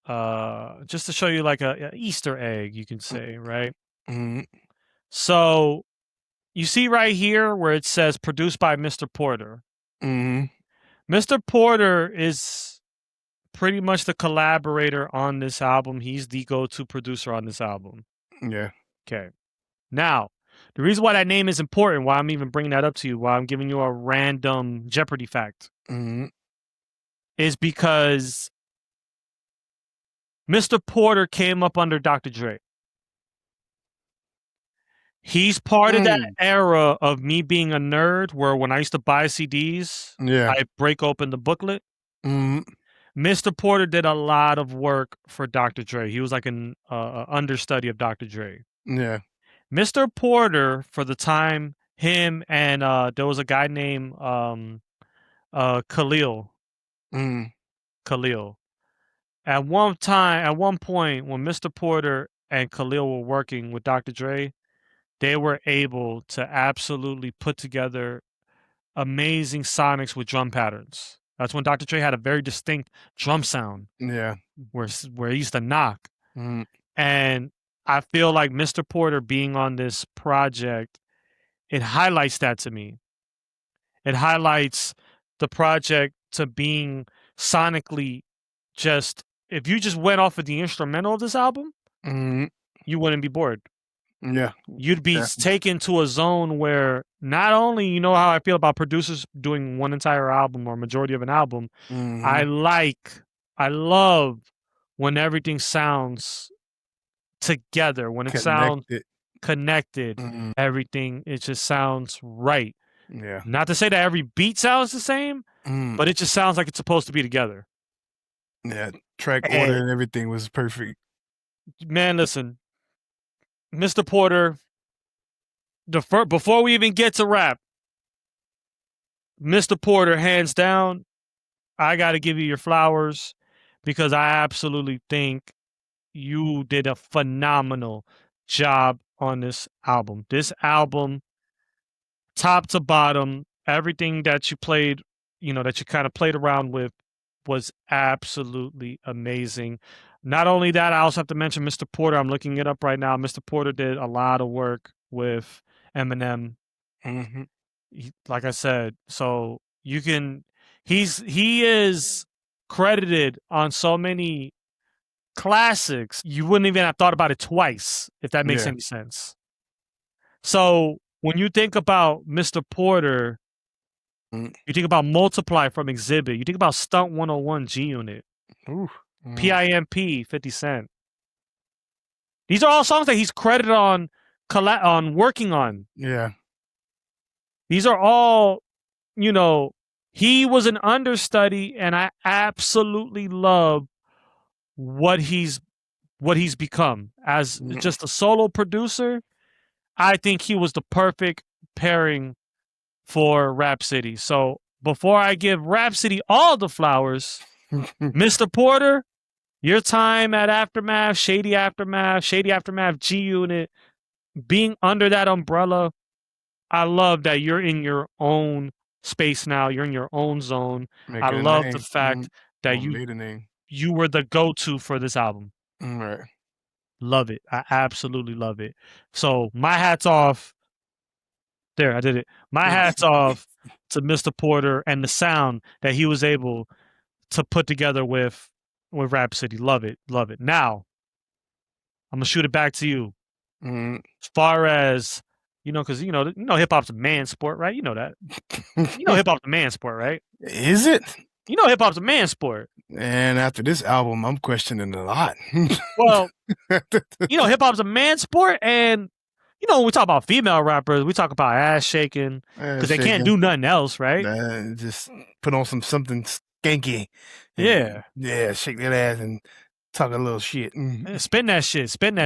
like a Easter egg, you can say, right? So you see right here where it says produced by Mr. Porter. Mr. Porter is pretty much the collaborator on this album. He's the go-to producer on this album. Yeah. Okay. Now, the reason why that name is important, why I'm even bringing that up to you, why I'm giving you a random Jeopardy fact, is because Mr. Porter came up under Dr. Dre. He's part of that era of me being a nerd where when I used to buy CDs, I break open the booklet. Mr. Porter did a lot of work for Dr. Dre. He was like an understudy of Dr. Dre. Yeah. Mr. Porter, for the time, him and there was a guy named Khalil. Khalil. At one point, when Mr. Porter and Khalil were working with Dr. Dre, they were able to absolutely put together amazing sonics with drum patterns. That's when Dr. Dre had a very distinct drum sound. Yeah. Where he used to knock. And I feel like Mr. Porter being on this project, it highlights that to me. It highlights the project to being sonically just, if you just went off of the instrumental of this album, you wouldn't be bored. Yeah. You'd be taken to a zone where not only, you know how I feel about producers doing one entire album or majority of an album, I love when everything sounds together, when it sounds connected, everything, it just sounds right. Yeah. Not to say that every beat sounds the same, but it just sounds like it's supposed to be together. Yeah, track order and everything was perfect. Man, listen, Mr. Porter, before we even get to rap, Mr. Porter, hands down, I got to give you your flowers because I absolutely think you did a phenomenal job on this album. This album, top to bottom, everything that you played, that you kind of played around with was absolutely amazing. Not only that, I also have to mention Mr. Porter. I'm looking it up right now. Mr. Porter did a lot of work with Eminem. Like I said, so you can, he is credited on so many classics, you wouldn't even have thought about it twice, if that makes any sense. So when you think about Mr. Porter, you think about Multiply from Exhibit, you think about Stunt 101 G Unit, PIMP 50 Cent. These are all songs that he's credited on working on. Yeah. These are all, he was an understudy, and I absolutely love what he's become as just a solo producer. I think he was the perfect pairing for Rhapsody. So before I give Rhapsody all the flowers, Mr. Porter, your time at Aftermath, Shady Aftermath, G Unit, being under that umbrella, I love that you're in your own space now. You're in your own zone. I love the fact that you were the go-to for this album. Right. Love it. I absolutely love it. So my hat's off. There, I did it. My hat's off to Mr. Porter and the sound that he was able to put together with Rhapsody. Love it. Love it. Now, I'm going to shoot it back to you. As far as, because, hip hop's a man sport, right? You know that. Hip hop's a man sport, right? Is it? Hip hop's a man sport. And after this album, I'm questioning a lot. Well, hip hop's a man sport, and when we talk about female rappers, we talk about ass shaking because they can't do nothing else, right? Just put on something skanky. Yeah, shake that ass and talk a little shit. Spin that shit. Spin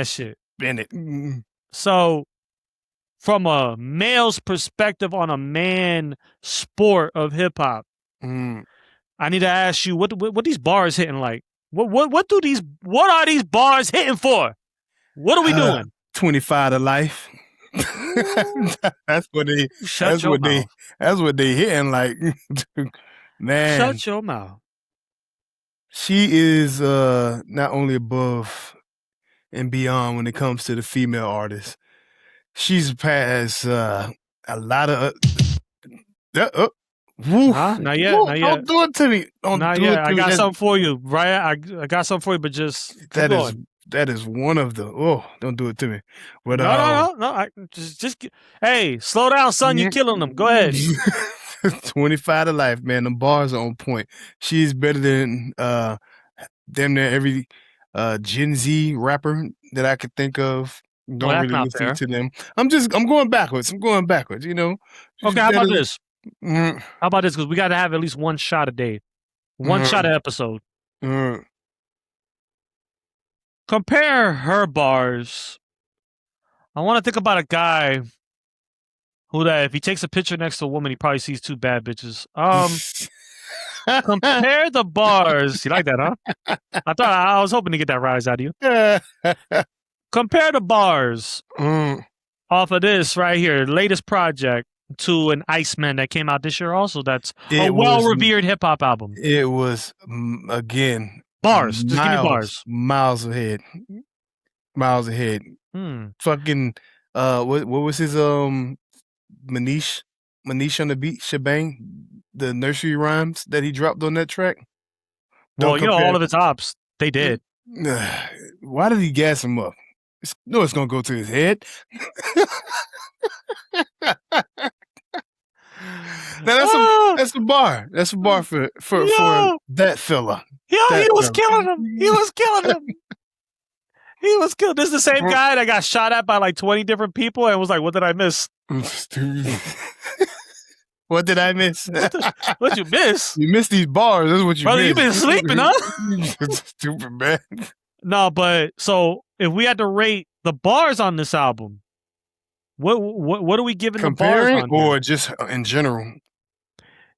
it. So, from a male's perspective on a man sport of hip hop, I need to ask you what these bars hitting like. What are these bars hitting for? What are we doing? 25 to life. That's what they hitting like. Man, shut your mouth. She is not only above and beyond when it comes to the female artists. She's passed a lot of not yet. Don't do it to me. Not yet. I got something for you, right? I got something for you, but just that is one of the. Oh, don't do it to me. But no. Just hey, slow down, son. You're killing them. Go ahead. 25 to life, man. The bars are on point. She's better than damn near every Gen Z rapper that I could think of. Don't really listen to them. I'm going backwards. Okay, how about this? How about this? Because we got to have at least one shot a day. One shot an episode. Compare her bars. I want to think about a guy who that if he takes a picture next to a woman, he probably sees two bad bitches. Compare the bars. You like that, huh? I was hoping to get that rise out of you. Compare the bars off of this right here, latest project, to an Iceman that came out this year also. That's a well-revered hip-hop album. It was, again... Bars. Just give me bars. Miles ahead. Fucking, what was his, Manish on the beat, Shebang? The nursery rhymes that he dropped on that track? Well, all of his ops, they did. Why did he gas him up? It's going to go to his head. That's a bar. That's a bar for that fella. Yo, That he was fella. killing him. He was killing him. He was killed. This is the same guy that got shot at by like 20 different people and was like, what did I miss? What did I miss? What'd you miss? You missed these bars. That's what you Brother, missed. you been sleeping, huh? Stupid, man. No, but so if we had to rate the bars on this album, what are we giving Comparing the bars on or just in general?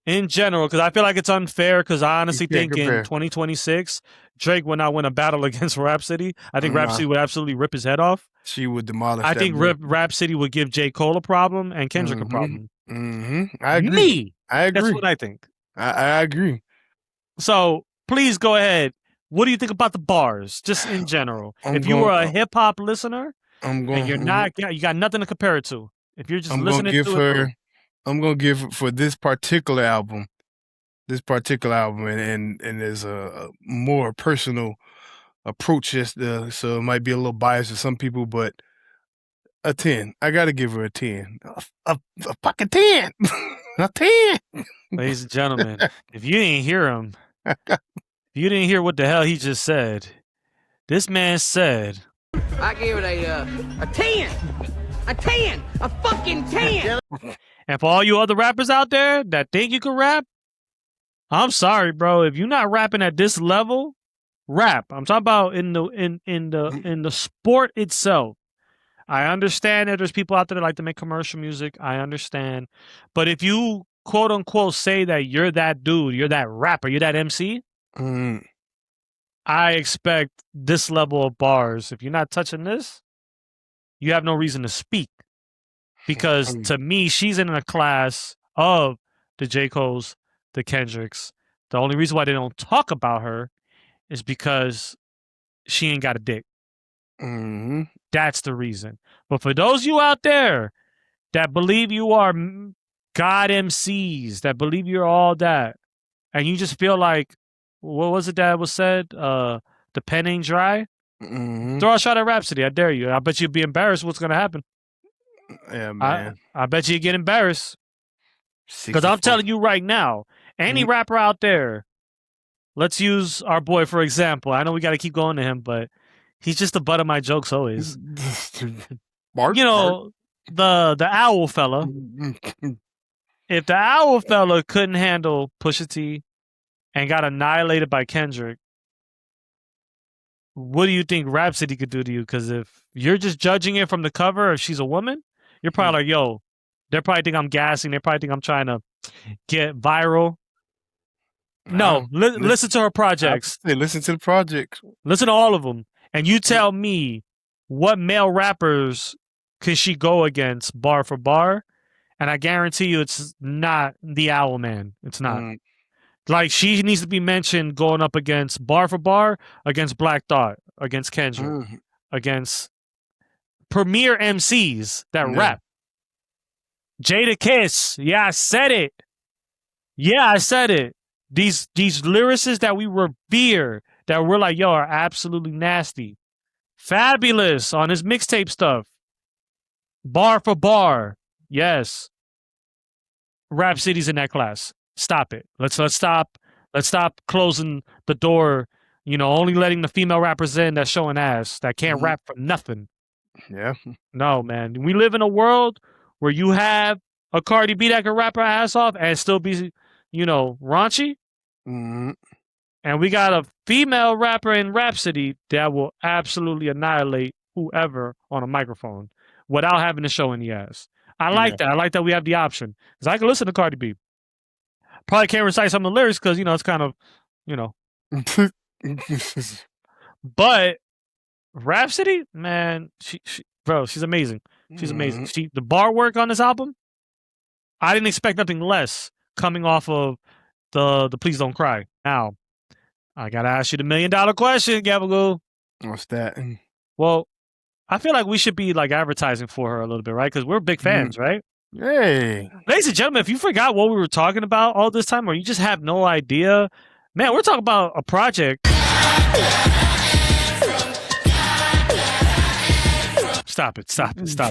In general, because I feel like it's unfair because I honestly You can't think compare. in 2026, Drake would not win a battle against Rhapsody. I think Rhapsody would absolutely rip his head off. She would demolish I that think book. Rhapsody would give J. Cole a problem and Kendrick a problem. I agree. Me. I agree. That's what I think. I agree. So please go ahead. What do you think about the bars, just in general? If you were a hip hop listener, and you're not, you got nothing to compare it to. If you're just listening to it, I'm gonna give for this particular album, and there's a more personal approach. So it might be a little biased to some people, but a 10. I gotta give her a 10. A fucking 10. A 10. ladies and gentlemen, if you didn't hear him, if you didn't hear what the hell he just said, this man said, I give it a 10. A 10. A fucking 10. and for all you other rappers out there that think you can rap, I'm sorry, bro. If you're not rapping at this level, rap. I'm talking about in the sport itself. I understand that there's people out there that like to make commercial music. I understand. But if you quote unquote say that you're that dude, you're that rapper, you're that MC, I expect this level of bars. If you're not touching this, you have no reason to speak. Because to me, she's in a class of the J. Cole's, the Kendricks. The only reason why they don't talk about her is because she ain't got a dick. That's the reason. But for those of you out there that believe you are God MCs, that believe you're all that, and you just feel like, what was it that was said? The pen ain't dry? Throw a shot at Rhapsody. I dare you. I bet you'd be embarrassed what's going to happen. Yeah, man. I bet you get embarrassed. Because I'm telling you right now, any rapper out there, let's use our boy for example. I know we got to keep going to him, but he's just the butt of my jokes always. Mark, you know, the owl fella. If the owl fella couldn't handle Pusha T and got annihilated by Kendrick, what do you think Rhapsody could do to you? Because if you're just judging it from the cover, if she's a woman, you're probably like, yo, they probably think I'm gassing. They probably think I'm trying to get viral. No, listen to her projects. Listen to the projects. Listen to all of them. And you tell me what male rappers can she go against bar for bar? And I guarantee you it's not the Owl Man. It's not. Like, she needs to be mentioned going up against bar for bar, against Black Thought, against Kendrick, against premier MCs that rap. Jada Kiss. Yeah, I said it. Yeah, I said it. These lyricists that we revere, that we're like, yo, are absolutely nasty. Fabulous on his mixtape stuff. Bar for bar. Yes. Rhapsody's in that class. Stop it. Let's stop. Let's stop closing the door, you know, only letting the female rappers in that's showing ass, that can't rap for nothing. Yeah. No, man. We live in a world where you have a Cardi B that can rap her ass off and still be, you know, raunchy. And we got a female rapper in Rhapsody that will absolutely annihilate whoever on a microphone without having to show any ass. I like that. I like that we have the option. Because I can listen to Cardi B. Probably can't recite some of the lyrics because, you know, it's kind of, you know. But Rhapsody, man, bro, she's amazing. She's amazing. The bar work on this album, I didn't expect nothing less coming off of the Please Don't Cry. Now, I got to ask you the $1 million question, Gabba. What's that? Well, I feel like we should be like advertising for her a little bit, right? Because we're big fans, right? Hey. Ladies and gentlemen, if you forgot what we were talking about all this time or you just have no idea, man, we're talking about a project. Stop it,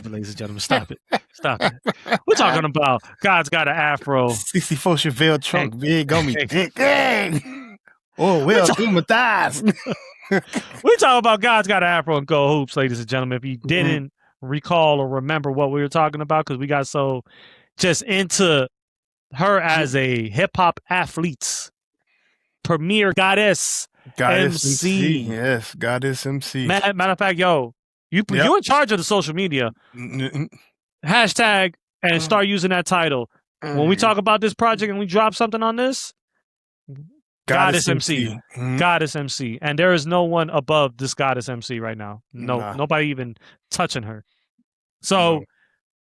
ladies and gentlemen. Stop it. Stop it. We're talking about God's Got an Afro. 64 Chevelle trunk, big on me, Hey. dick. Hey. Oh, well, through my thighs. We talk about God's Got an Afro and Gold Hoops, ladies and gentlemen. If you didn't recall or remember what we were talking about, because we got so just into her as a hip hop athlete's premier goddess MC. Yes, Goddess MC. Matter of fact, yo, you in charge of the social media. Hashtag and start using that title. When we talk about this project and we drop something on this, Goddess MC. Goddess MC. And there is no one above this Goddess MC right now. Nobody even touching her. So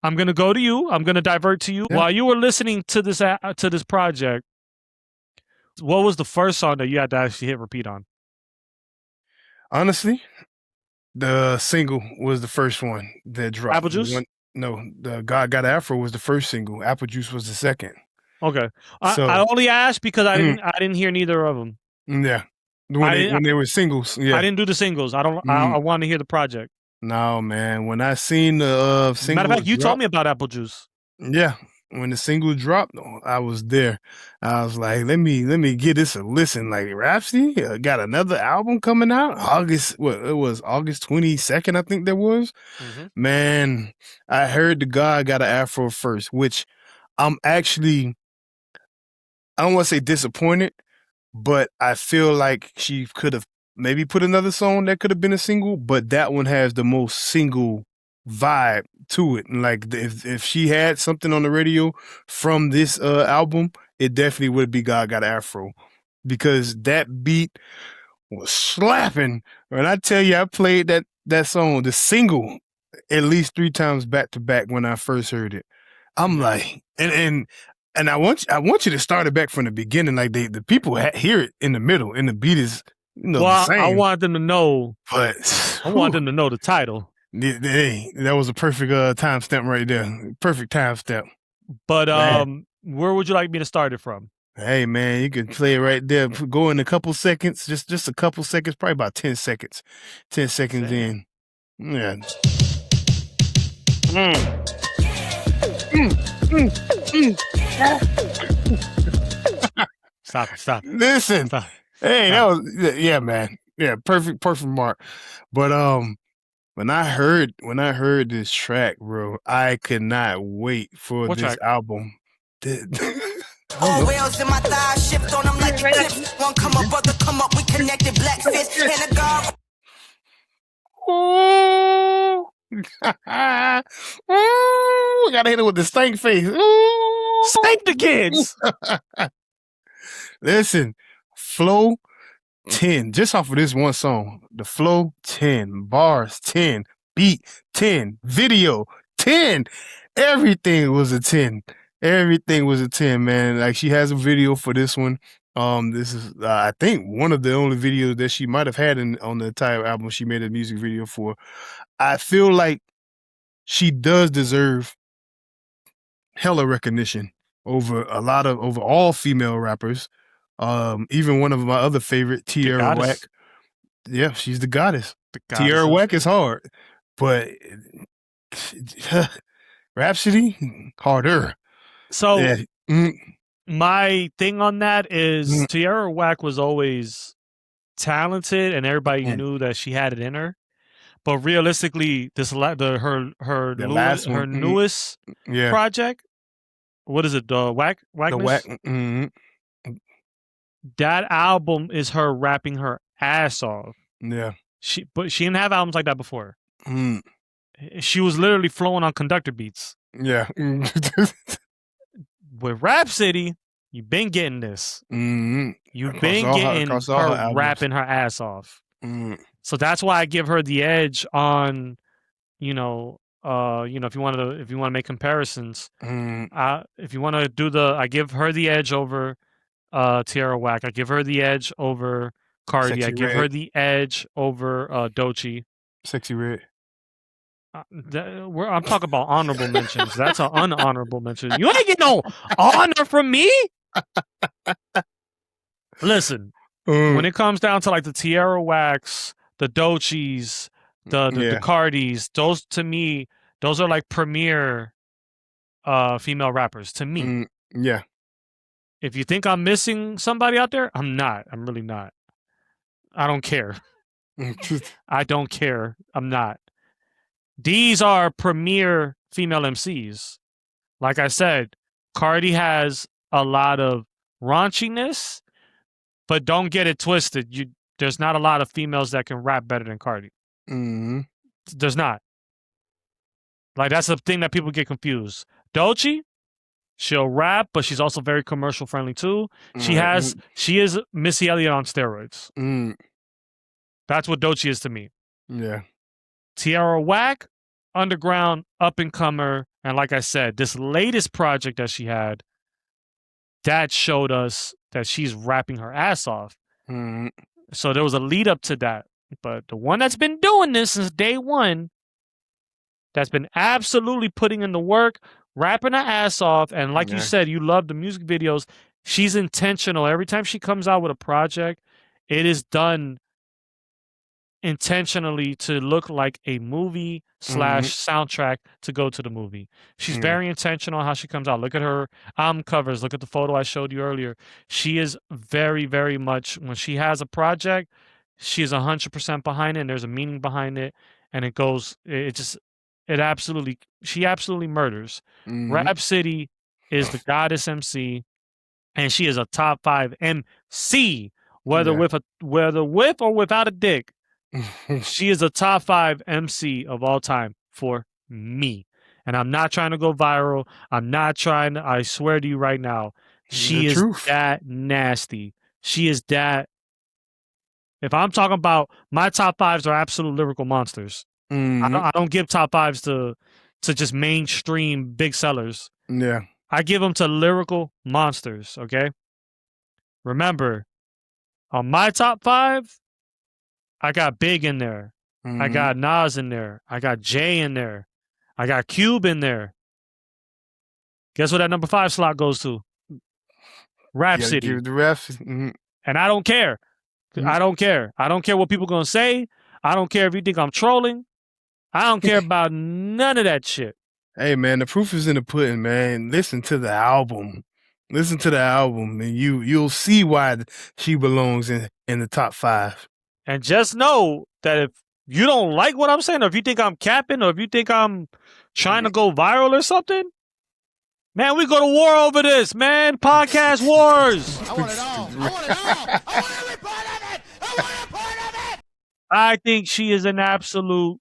I'm going to go to you. I'm going to divert to you. While you were listening to this project, what was the first song that you had to actually hit repeat on? Honestly, the single was the first one that dropped. Apple Juice? The Gotta Afro was the first single. Apple Juice was the second. Okay. So, I only asked because I didn't hear neither of them. Yeah. When they were singles. Yeah. I didn't do the singles. I want to hear the project. No, man. When I seen the single, matter of fact, you told me about Apple Juice. Yeah. When the single dropped, I was there. I was like, let me give this a listen. Like, Rhapsody got another album coming out. It was August 22nd, I think that was. Man, I heard the God Got an Afro first, which I'm actually, I don't want to say disappointed, but I feel like she could have maybe put another song that could have been a single, but that one has the most single vibe to it. And like, if she had something on the radio from this album, it definitely would be God Got Afro, because that beat was slapping. When I tell you, I played that song, the single, at least 3 times back to back when I first heard it. I'm like, and I want you to start it back from the beginning. Like the people hear it in the middle, and the beat is the same. I want them to know, but I want them to know the title. Hey, that was a perfect timestamp right there. Perfect timestamp. But where would you like me to start it from? Hey man, you can play it right there. Go in a couple seconds, just a couple seconds, probably about 10 seconds. 10 seconds in. Yeah. Stop. Listen. Stop. Hey, that was man. Yeah, perfect mark. But when I heard this track, bro, I could not wait for What this track? album. All wheels in my thighs, shift on them like a clip. One come up, brother, come up, we connected, black fist and a guard. Ooh. Ooh, gotta hit it with the stank face. Ooh. Stank the kids. Listen, flow 10, just off of this one song. The flow 10, bars 10, beat 10, video 10. Everything was a 10. Everything was a 10, man. Like, she has a video for this one. This is I think one of the only videos that she might have had on the entire album she made a music video for. I feel like she does deserve hella recognition over all female rappers. Even one of my other favorite, Tierra Whack. Yeah, she's the goddess. Tierra Whack is hard, but Rhapsody harder. So yeah. My thing on that is Tierra Whack was always talented, and everybody knew that she had it in her. But realistically, her newest project, what is it? The Whackness? The Whack. That album is her rapping her ass off. Yeah. But she didn't have albums like that before. She was literally flowing on conductor beats. Yeah. With Rhapsody, you've been getting this. You've been getting her rapping her ass off. So that's why I give her the edge on, if you want to make comparisons, if you want to do I give her the edge over Tierra Whack. I give her the edge over Cardi. I give her the edge over Doechii. Sexy Red. I'm talking about honorable mentions. That's an unhonorable mention. You ain't get no honor from me. Listen, when it comes down to like the Tierra Whacks, the Doechiis, the Cardis, those to me, those are like premier female rappers to me. Yeah. If you think I'm missing somebody out there, I'm not. I'm really not. I don't care. I don't care. I'm not. These are premier female MCs. Like I said, Cardi has a lot of raunchiness, but don't get it twisted. There's not a lot of females that can rap better than Cardi. There's not. Like, that's the thing that people get confused. Doechii, she'll rap, but she's also very commercial friendly too. She is Missy Elliott on steroids. That's what Doechii is to me. Yeah. Tierra Whack, underground, up and comer, and like I said, this latest project that she had, that showed us that she's rapping her ass off. So there was a lead up to that. But the one that's been doing this since day one, that's been absolutely putting in the work, rapping her ass off, and like you said, you love the music videos. She's intentional. Every time she comes out with a project, it is done intentionally to look like a movie / soundtrack to go to the movie. She's very intentional how she comes out. Look at her album covers. Look at the photo I showed you earlier. She is very, very much, when she has a project, she is 100% behind it, and there's a meaning behind it, and she absolutely murders. Rhapsody is the goddess MC, and she is a top 5 MC, whether with or without a dick. She is a top 5 MC of all time for me. And I'm not trying to go viral. I swear to you right now, she is that nasty. She is that. If I'm talking about my top 5s are absolute lyrical monsters. I don't give top 5s to just mainstream big sellers. Yeah. I give them to lyrical monsters, okay? Remember, on my top 5, I got Big in there. I got Nas in there. I got Jay in there. I got Cube in there. Guess what that number 5 slot goes to? Rhapsody. Yeah, the Rhapsody. And I don't care. I don't care. I don't care what people going to say. I don't care if you think I'm trolling. I don't care about none of that shit. Hey, man, the proof is in the pudding, man. Listen to the album. And you'll see why she belongs in the top 5. And just know that if you don't like what I'm saying, or if you think I'm capping, or if you think I'm trying to go viral or something, man, we go to war over this, man. Podcast wars. I want it all. I want it all. I want every part of it. I want every part of it. I think she is an absolute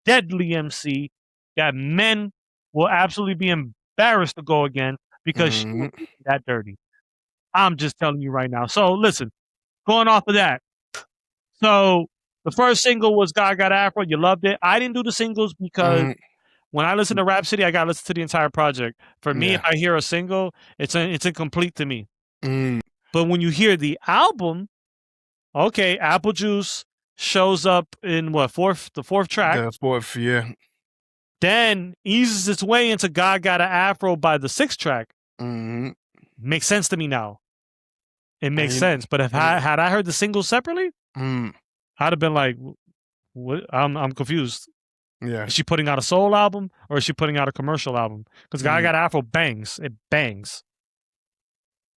deadly MC that men will absolutely be embarrassed to go against because she's that dirty. I'm just telling you right now. So listen, going off of that. So the first single was Gotta Afro. You loved it. I didn't do the singles because when I listen to Rhapsody, I got to listen to the entire project. For me, if I hear a single, it's incomplete to me. But when you hear the album, okay, Apple Juice shows up in the fourth track. The 4th, yeah. Then eases its way into Gotta Afro by the 6th track. Makes sense to me now. It makes sense. But had I heard the singles separately, I'd have been like, "What? I'm confused." Yeah. Is she putting out a soul album or is she putting out a commercial album? Because Gotta Afro bangs. It bangs.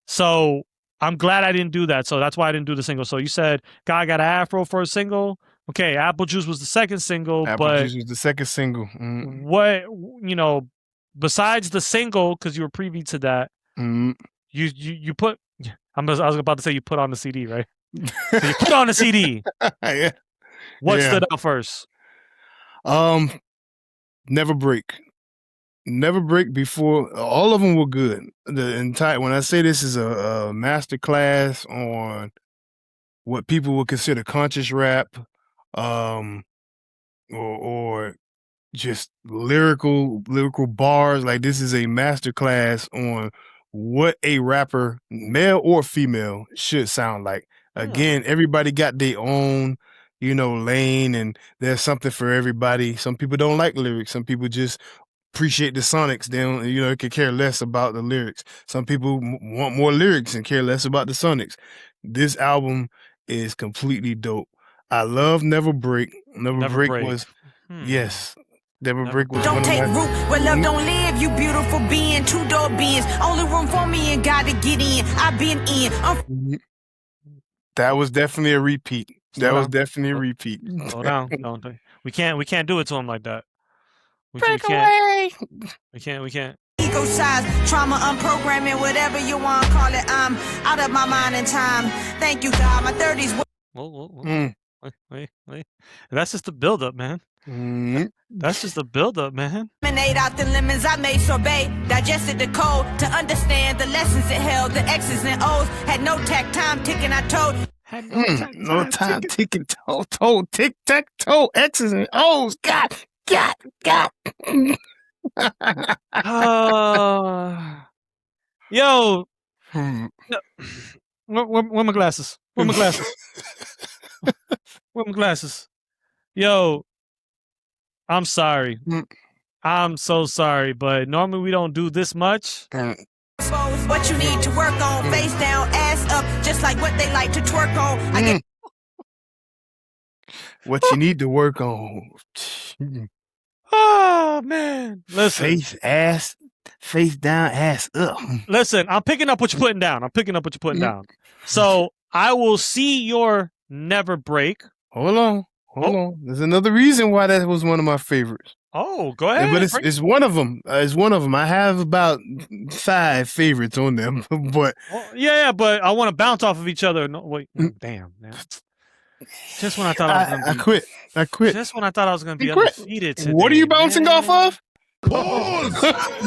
So I'm glad I didn't do that. So that's why I didn't do the single. So you said Gotta Afro for a single. Okay, Apple Juice was the second single. Apple Juice was the second single. What, besides the single, because you were privy to that, you put, I was about to say you put on the CD, right? So you put on the CD. Yeah. What stood out first? Never Break. Never Break before. All of them were good. The entire, when I say this is a master class on what people would consider conscious rap, or just lyrical bars. Like, this is a master class on what a rapper, male or female, should sound like. Again, everybody got their own, lane, and there's something for everybody. Some people don't like lyrics. Some people just appreciate the sonics. They don't, could care less about the lyrics. Some people want more lyrics and care less about the sonics. This album is completely dope. I love Never Break. Never Break was, yes. Never Break was Don't one take of my... root where love don't live, you beautiful being. Two-door beings, only room for me and God to get in. I've been in. That was definitely a repeat. That was definitely a repeat. Slow down. Don't. We can't do it to him like that. We Break can't. away. We can't. Ego size, trauma, unprogramming, whatever you want to call it. I'm out of my mind and time. Thank you, God. My 30s. Whoa. Wait. That's just the build-up, man. That's just the build-up, man. Lemonade out the lemons I made sorbet. Digested the code to understand the lessons it held. The X's and O's had no tack time ticking. I told. Had no time ticking. Toe, tick, tack, toe, X's and O's. God. Yo. Where my glasses? Where my glasses? Yo. I'm sorry. I'm so sorry, but normally we don't do this much. What you need to work on, face down, ass up, just like what they like to twerk on. I get what you need to work on. Oh man. Listen. Face down, ass up. Listen, I'm picking up what you're putting down. So I will see your Never Break. Hold on. There's another reason why that was one of my favorites. Oh, go ahead. But it's one of them. I have about 5 favorites on them. But yeah, but I want to bounce off of each other. No, wait, damn, man. Just when I thought I quit. Just when I thought I was going to be undefeated today. What are you bouncing off of? Pause!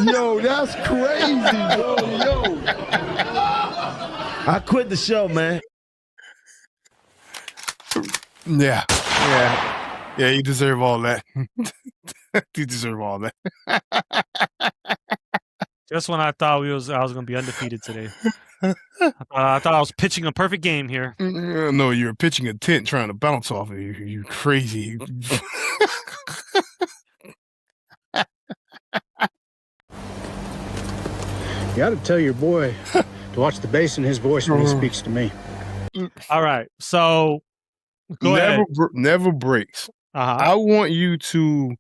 Yo, that's crazy, bro. Yo. I quit the show, man. Yeah, you deserve all that. You deserve all that. Just when I thought I was going to be undefeated today. I thought I was pitching a perfect game here. No, you're pitching a tent trying to bounce off of you. You crazy. You got to tell your boy to watch the bass in his voice when he speaks to me. All right, so go ahead. Never Breaks. I want you to.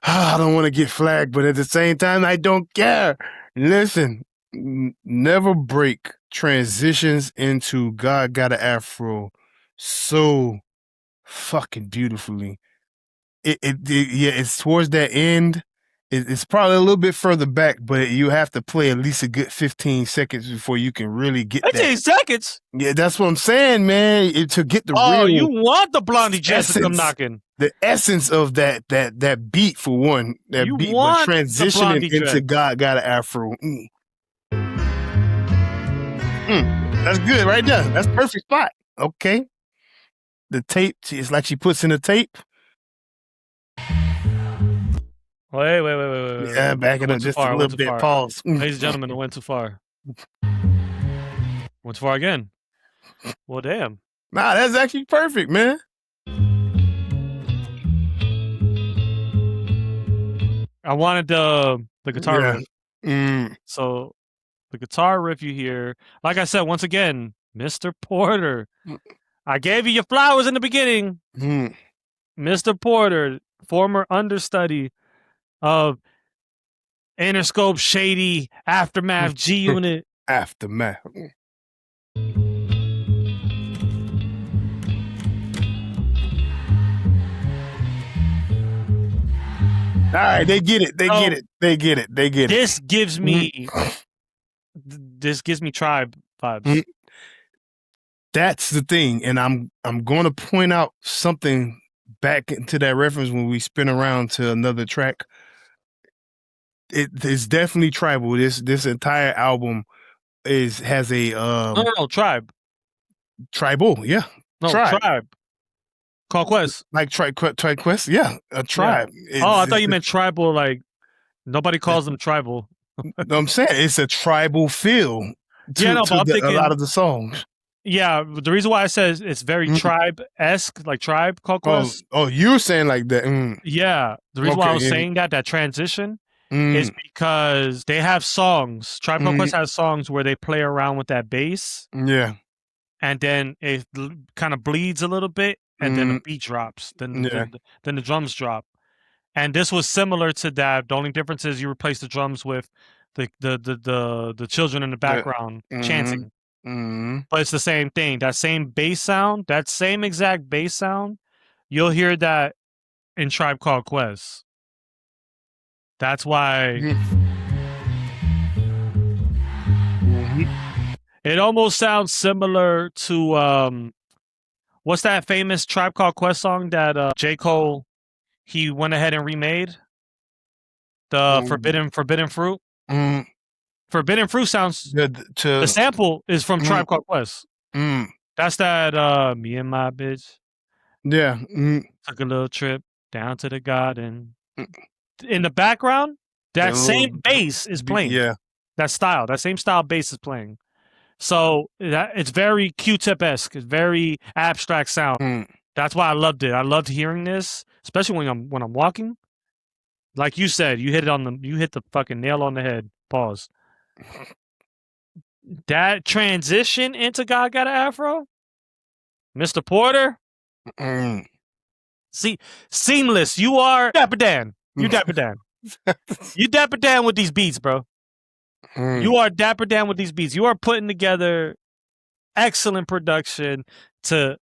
I don't want to get flagged, but at the same time, I don't care. Listen, Never Break transitions into Gotta Afro so fucking beautifully. It's towards that end. It's probably a little bit further back, but you have to play at least a good 15 seconds before you can really get 15 seconds? Yeah, that's what I'm saying, man. To get the real... Oh, you want the Blondie Jazz to come knocking. The essence of that beat, for one. That you beat, want but transitioning into Gotta Afro. That's good right there. That's perfect spot. Okay. The tape, it's like she puts in a tape. Wait. Yeah, back it up just a little bit. Pause. Ladies and gentlemen, it went too far. Went too far again. Well, damn. Nah, that's actually perfect, man. I wanted the guitar riff. So the guitar riff you hear, like I said, once again, Mr. Porter. I gave you your flowers in the beginning. Mr. Porter, former understudy of Interscope Shady Aftermath G Unit. Aftermath. All right, they get it. They get it. This gives me Tribe vibes. That's the thing, and I'm going to point out something back into that reference when we spin around to another track. It's definitely tribal. This entire album has a no, Tribe. Tribal, yeah. No, Tribe. Conquest. Like Quest, yeah. A tribe. Yeah. I thought you meant tribal, like nobody calls them tribal. No, I'm saying it's a tribal feel to a lot of the songs. Yeah, the reason why I said it's very Tribe-esque, like Tribe Called Quest. Oh, you were saying like that. Yeah, the reason why I was saying that transition is because they have songs. Tribe Called Quest has songs where they play around with that bass. Yeah. And then it kind of bleeds a little bit, and then the beat drops. Then the drums drop. And this was similar to that. The only difference is you replace the drums with the children in the background chanting. But it's the same thing. That same bass sound, that same exact bass sound, you'll hear that in Tribe Called Quest. That's why it almost sounds similar to what's that famous Tribe Called Quest song that J. Cole he went ahead and remade? The Forbidden Fruit. Forbidden Fruit sounds. The sample is from Tribe Called Quest. That's that. Me and my bitch. Yeah. Took a little trip down to the garden. In the background, that same bass is playing. Yeah. That same style bass is playing. So it's very Q-tip-esque. It's very abstract sound. That's why I loved it. I loved hearing this, especially when I'm walking. Like you said, you hit the fucking nail on the head. Pause. That transition into Gotta Afro, Mr. Porter. See, seamless. You are Dapper Dan. You Dapper Dan. You Dapper Dan with these beats, bro. You are Dapper Dan with these beats. You are putting together excellent production to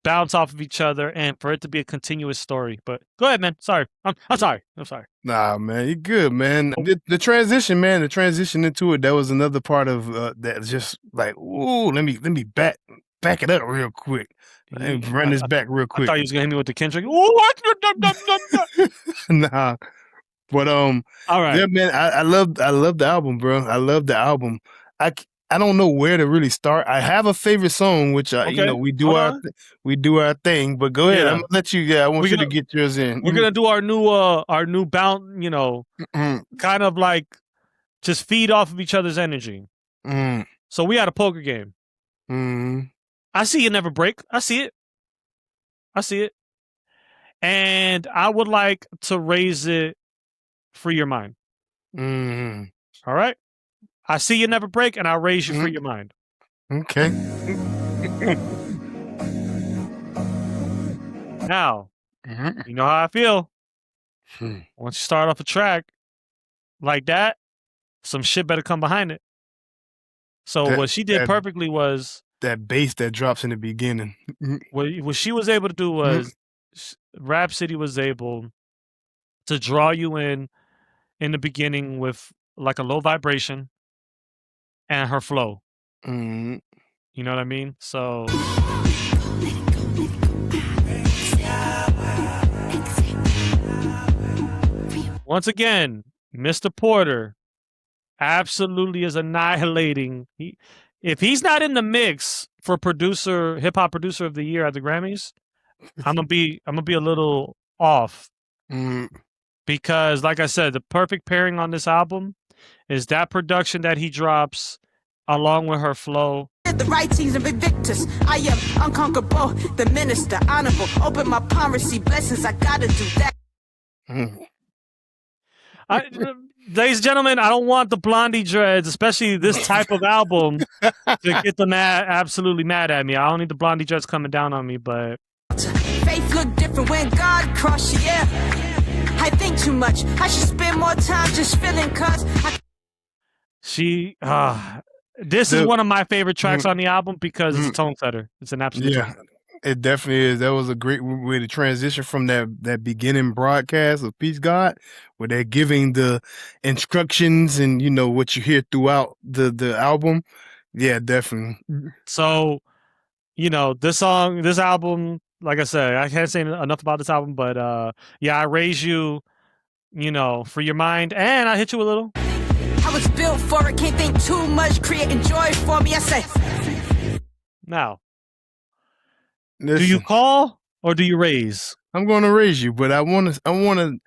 bounce off of each other and for it to be a continuous story. But go ahead, man. Sorry. I'm sorry. Nah, man, you're good, man. The transition, man, the transition into it, that was another part of that just like, ooh, let me back it up real quick. Let me run this back real quick. I thought you was gonna hit me with the Kendrick. Ooh, nah. But all right. Yeah, man, I love the album, bro. I love the album. I don't know where to really start. I have a favorite song, which we do our thing. But go ahead. I'm gonna let you. Yeah, I want you to get yours in. We're gonna do our new bound. Kind of like just feed off of each other's energy. So we had a poker game. I see you never break. I see it. And I would like to raise it. Free your mind. All right. I see you never break, and I'll raise you free your mind. Okay. Now, you know how I feel. Once you start off a track like that, some shit better come behind it. So what she did perfectly was that bass that drops in the beginning. What she was able to do was Rhapsody was able to draw you in the beginning with like a low vibration and her flow. You know what I mean? So once again, Mr. Porter absolutely is annihilating. If he's not in the mix for hip hop producer of the year at the Grammys, I'm gonna be a little off. Because, like I said, the perfect pairing on this album is that production that he drops along with her flow. The right teams and be victors. I am unconquerable, the minister, honorable. Open my palm, receive blessings. I gotta do that. Ladies and gentlemen, I don't want the Blondie dreads, especially this type of album, to get them absolutely mad at me. I don't need the Blondie dreads coming down on me, but faith look different when God cross you. Yeah. I think too much. I should spend more time just feeling this is one of my favorite tracks on the album because it's a tone setter. It's an absolute tone setter. It definitely is. That was a great way to transition from that beginning broadcast of Peace God, where they're giving the instructions and what you hear throughout the album. Yeah, definitely. So, this album, like I said, I can't say enough about this album, but I raise you, for your mind, and I hit you a little. I was built for it, can't think too much, creating joy for me. I say. Now, listen, do you call or do you raise? I'm going to raise you, but I want to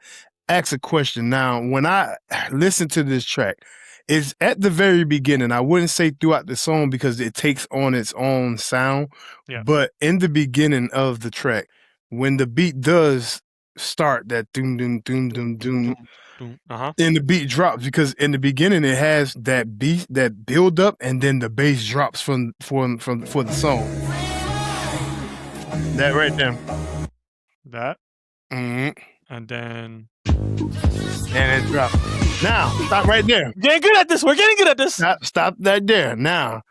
ask a question. Now, when I listen to this track, it's at the very beginning. I wouldn't say throughout the song because it takes on its own sound. Yeah. But in the beginning of the track, when the beat does start, that doom doom doom doom doom, and the beat drops, because in the beginning it has that beat, that build up, and then the bass drops for the song. That right there. That. And then and it dropped. Now, stop right there. getting good at this. We're getting good at this. Stop right there. Now,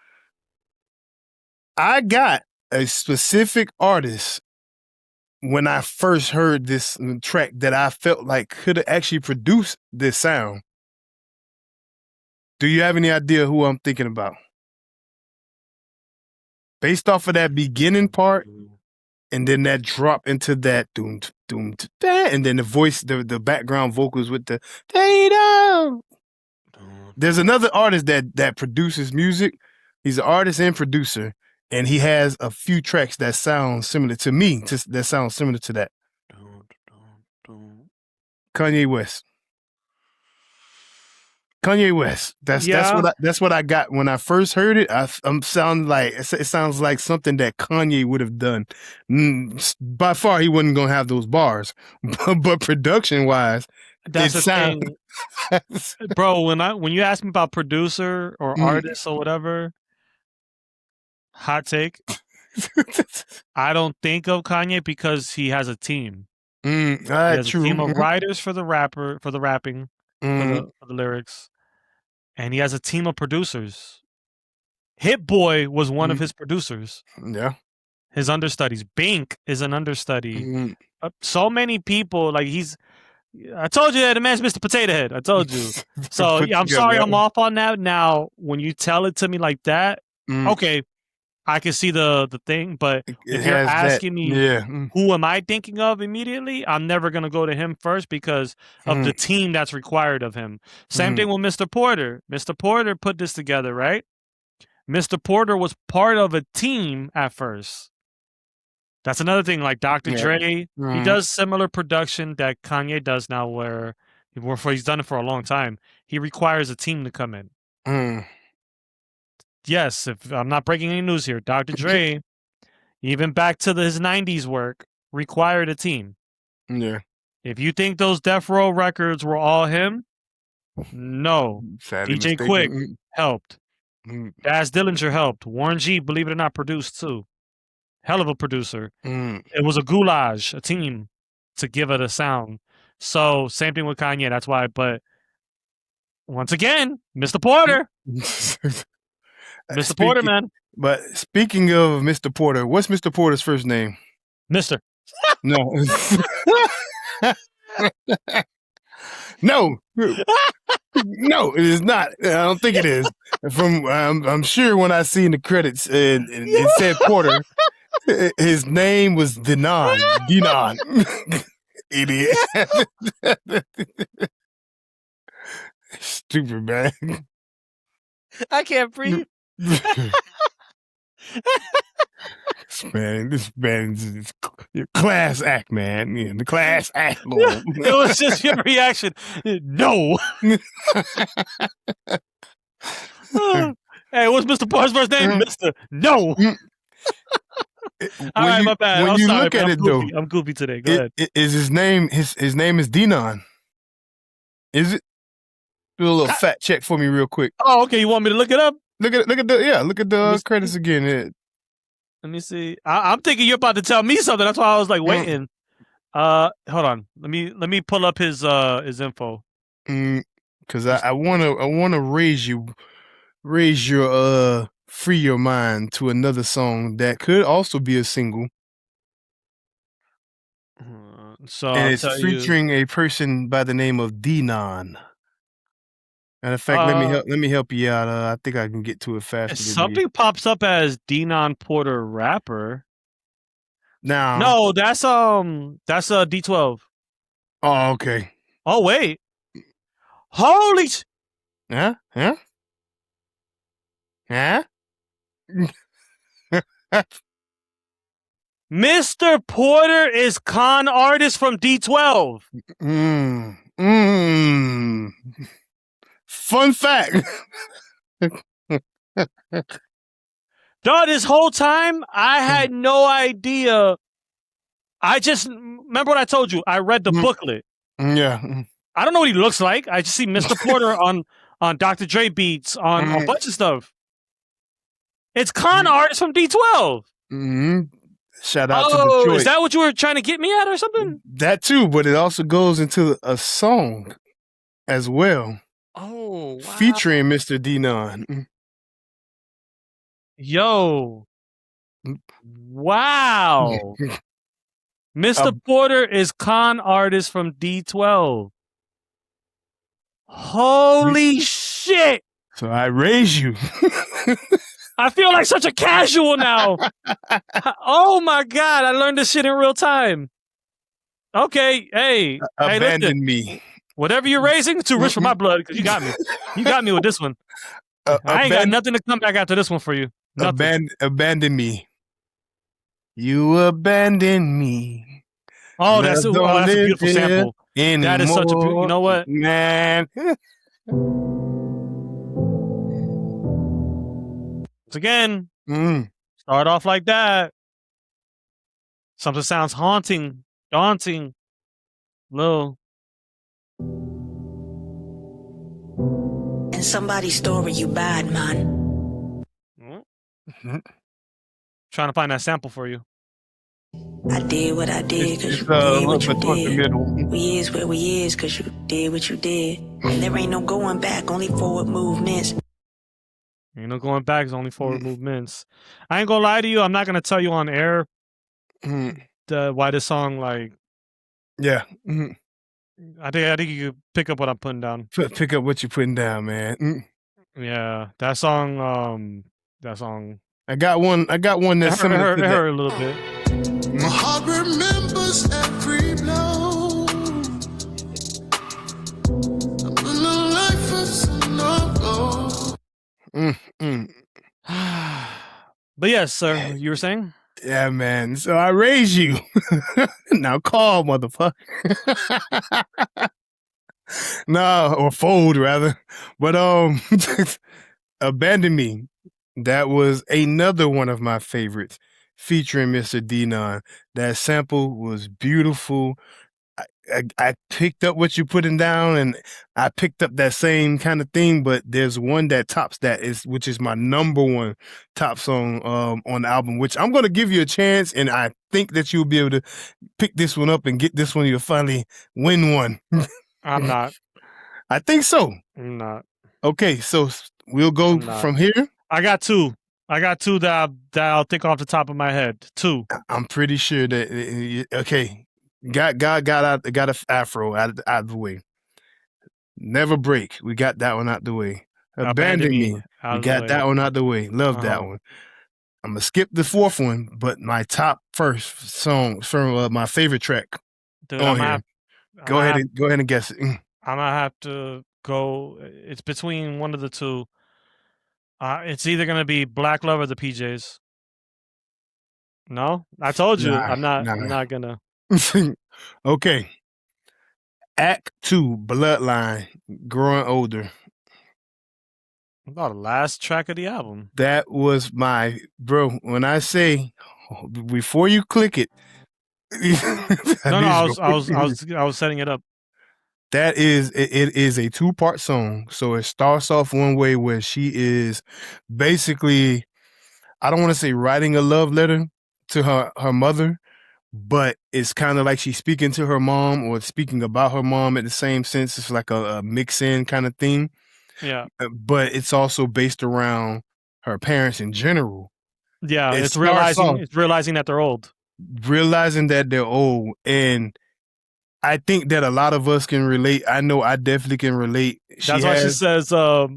I got a specific artist when I first heard this track that I felt like could have actually produced this sound. Do you have any idea who I'm thinking about? Based off of that beginning part, and then that drop into that doom, doom, and then the voice, the background vocals with the data. There's another artist that produces music. He's an artist and producer, and he has a few tracks that sound similar to me. That sound similar to that. Kanye West. Kanye West. That's what I got when I first heard it. I'm sounding like it sounds like something that Kanye would have done. By far, he wasn't gonna have those bars, but production wise, that's the thing, bro. When you ask me about producer or artist or whatever, hot take. I don't think of Kanye because he has a team. He has true. A team of writers for the rapping, for the lyrics, and he has a team of producers. Hit Boy was one of his producers. Yeah, his understudies. Bink is an understudy. So many people, like I told you that the man's Mr. Potato Head. I told you. So yeah, I'm sorry, I'm off on that. Now, when you tell it to me like that, okay, I can see the thing, but if you're asking me who am I thinking of immediately, I'm never going to go to him first because of the team that's required of him. Same thing with Mr. Porter. Mr. Porter put this together, right? Mr. Porter was part of a team at first. That's another thing, like Dr. Dre, he does similar production that Kanye does now where he's done it for a long time. He requires a team to come in. Yes, if I'm not breaking any news here, Dr. Dre, even back to his 90s work, required a team. Yeah. If you think those Death Row records were all him, no. Sadly DJ mistaken. Quick helped. Daz Dillinger helped. Warren G, believe it or not, produced too. Hell of a producer. It was a goulash, a team to give it a sound. So, same thing with Kanye. That's why, but once again, Mr. Porter. Mr. Porter, man. But speaking of Mr. Porter, what's Mr. Porter's first name? Mr. No. No. No, it is not. I don't think it is. I'm sure when I seen the credits and it said Porter, his name was Denon. Idiot. Stupid, man. I can't breathe. This man's class act, man. Yeah, the class act. Lord. It was just your reaction. No. Hey, what's Mr. Porter's first name? Mr. No. All right, my bad. When I'm you sorry, look man. at I'm it, goofy. though, I'm goofy today. Go ahead. Is his name? His name is Denon. Is it? Do a little fact check for me, real quick. Oh, okay. You want me to look it up? Look at the credits again. Let me see. I'm thinking you're about to tell me something. That's why I was like waiting. Hold on. Let me pull up his info. Because I wanna raise your free your mind to another song that could also be a single. So and it's featuring a person by the name of Denon. Matter of fact, let me help you out. I think I can get to it faster. Something pops up as Denon Porter rapper. Now, no, that's D12. Oh, okay. Oh wait, holy! Huh? Mr. Porter is con artist from D12. Fun fact. Dog, this whole time, I had no idea. I just remember what I told you. I read the booklet. Yeah. I don't know what he looks like. I just see Mr. Porter on Dr. Dre beats, on a bunch of stuff. It's con artist from D12. Shout out to Oh, Detroit. is that what you were trying to get me at or something? That too, but it also goes into a song as well, Oh, wow. featuring Mr. Denon. Yo. Wow. Mr. Porter is con artist from D12. Holy shit. So I raise you. I feel like such a casual now. Oh my God. I learned this shit in real time. Okay. Hey, Abandon listen. me. Whatever you're raising, too rich for my blood because you got me. You got me with this one. I ain't got nothing to come back after this one for you. Abandon me. You abandon me. Oh, that's a beautiful sample. That is such a beautiful. You know what, man? Once again, start off like that. Something sounds haunting, daunting, little. In somebody's story, you bad, man. Trying to find that sample for you. I did what I did because you did what you did. We is where we is because you did what you did. And there ain't no going back, only forward movements. Ain't no going back, it's only forward movements. I ain't gonna lie to you, I'm not gonna tell you on air why this song, like... Yeah. I think you could pick up what I'm putting down. Pick up what you're putting down, man. Yeah, that song. I got one that's similar to that. It hurt a little bit. My heart remembers every blow. I'm in the life of some But yes, sir, you were saying? Yeah, man. So I raise you. Now call, motherfucker. No, or fold rather. But Abandon Me. That was another one of my favorites, featuring Mr. Denon. That sample was beautiful. I picked up what you're putting down, and I picked up that same kind of thing, but there's one that tops that, which is my number one top song on the album, which I'm going to give you a chance, and I think that you'll be able to pick this one up and get this one. You'll finally win one. I'm not. I think so. I'm not. Okay, so we'll go from here. I got two that I'll think off the top of my head. Two. I'm pretty sure that, okay. Got Afro out of the way. Never Break. We got that one out the way. Abandon Me. We got that one out the way. Love that one. I'm gonna skip the fourth one, but my top first song from my favorite track. Dude, on here. Go ahead and guess it. I'm gonna have to go. It's between one of the two. It's either gonna be Black Love or the PJs. No, I told you I'm not gonna. Okay. Act 2, Bloodline, Growing Older. About the last track of the album. That was my bro. When I say before you click it, I was setting it up. That is it is a 2-part song. So it starts off one way where she is basically, I don't want to say writing a love letter to her mother, but it's kind of like she's speaking to her mom or speaking about her mom at the same sense. It's like a mix-in kind of thing. Yeah. But it's also based around her parents in general. Yeah, it's realizing that they're old. Realizing that they're old. And I think that a lot of us can relate. I know I definitely can relate. That's why she says, like,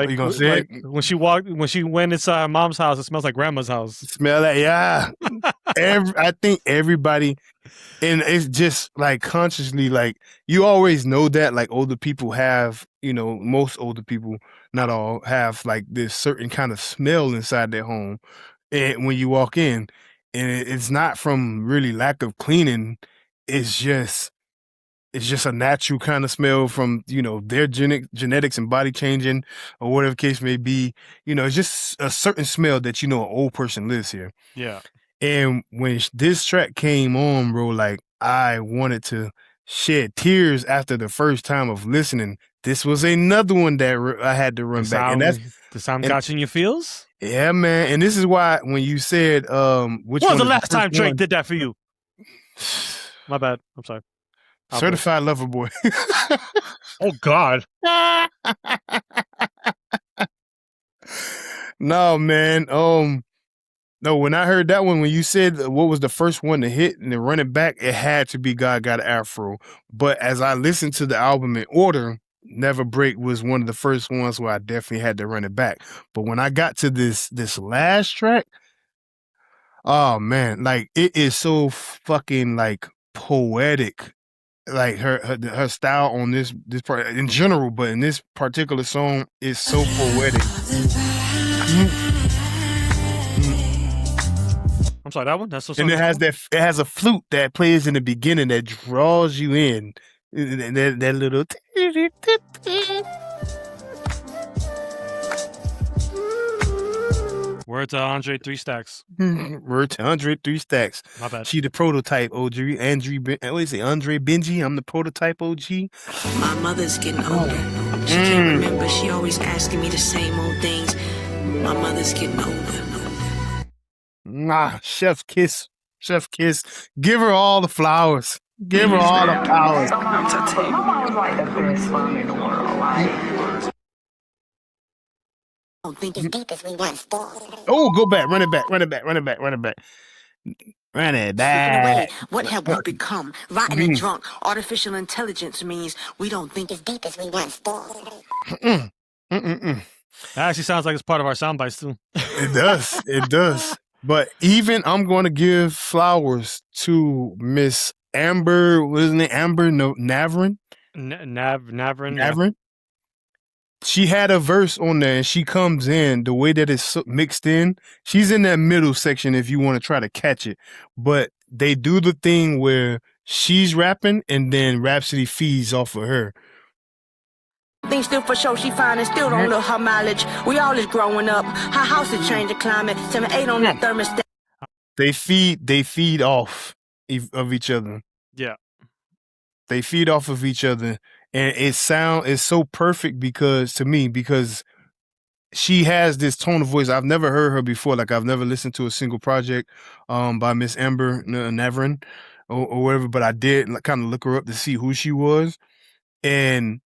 you gonna say like when she went inside her mom's house, it smells like grandma's house. Smell that, yeah. I think everybody, and it's just like consciously, like you always know that like older people have, most older people, not all, have like this certain kind of smell inside their home, and when you walk in, and it's not from really lack of cleaning, it's just a natural kind of smell from, their genetics and body changing or whatever the case may be. It's just a certain smell that, an old person lives here. Yeah. And when this track came on, bro, like I wanted to shed tears after the first time of listening. This was another one that I had to run back. And the sound got you in your feels? Yeah, man. And this is why when you said which When was one the is last time first Drake one? did that for you? My bad. I'm sorry. Certified Lover Boy. Oh God. No, man. No, when I heard that one, when you said what was the first one to hit and then run it back, it had to be Gotta Afro. But as I listened to the album in order, Never Break was one of the first ones where I definitely had to run it back. But when I got to this last track, oh man, like it is so fucking like poetic. Like her style on this part in general, but in this particular song is so poetic. I'm sorry, that one? That's so And it has a flute that plays in the beginning that draws you in. And that little Word to Andre 3 Stacks. Word to Andre 3 Stacks. My bad. She the prototype OG. Andre Benji. I'm the prototype OG. My mother's getting older. She can't remember. She always asking me the same old things. My mother's getting older. Nah, chef's kiss. Chef kiss. Give her all the flowers. Give her all the flowers. My mom was like the best mom in the world. Like, Don't think as deep as we once thought. Oh, go back. Run it back. Run it back. Run it back. Run it back. Run it back. What have we become? Rotten and drunk. Artificial intelligence means we don't think as deep as we once thought. That actually sounds like it's part of our sound bites too. It does. It does. But even I'm going to give flowers to Miss Amber. What is her name? Amber Navrin? Navrin. Navrin. She had a verse on there and she comes in the way that it's mixed in. She's in that middle section if you want to try to catch it. But they do the thing where she's rapping and then Rhapsody feeds off of her. Things still for sure she fine and still don't look her mileage. We all is growing up. Her house has changed the climate. 7-8 on that thermostat. They feed off of each other. Yeah. They feed off of each other. And it's so perfect because she has this tone of voice. I've never heard her before. Like I've never listened to a single project by Miss Amber Navrin or whatever, but I did kind of look her up to see who she was. And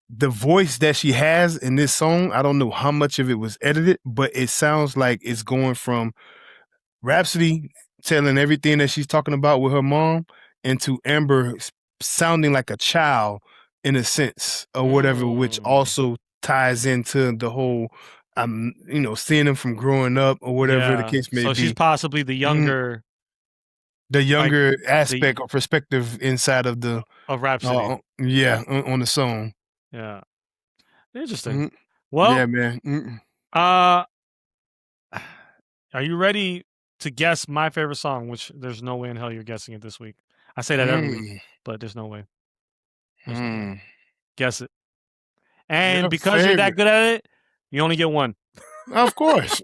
the voice that she has in this song, I don't know how much of it was edited, but it sounds like it's going from Rhapsody telling everything that she's talking about with her mom into Amber sounding like a child in a sense or whatever, which also ties into the whole, seeing them from growing up or whatever the case may be. So she's possibly the younger, aspect or perspective inside of Rhapsody. On the song. Yeah, interesting. Well, yeah, man. Are you ready to guess my favorite song? Which there's no way in hell you're guessing it this week. I say that every week, but there's no way. No way. Guess it. And because you're that good at it, you only get one. Of course.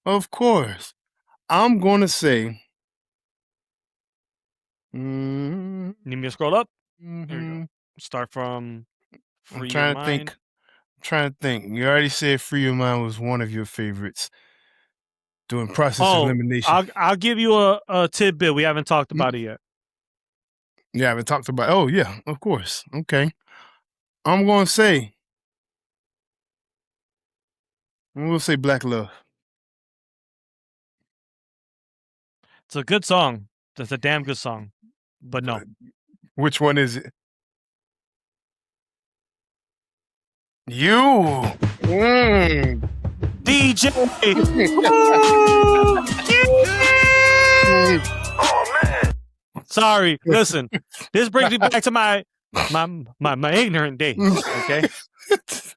Of course. I'm going to say. Need me to scroll up? Here you go. Start from Free Your Mind. I'm trying to think. You already said Free Your Mind was one of your favorites. Doing process elimination. I'll give you a tidbit. We haven't talked about it yet. Yeah, I haven't talked about. Oh, yeah, of course. Okay. I'm going to say Black Love. It's a good song. It's a damn good song. But no. Which one is it? You. DJ. Sorry. Listen. This brings me back to my ignorant days. Okay.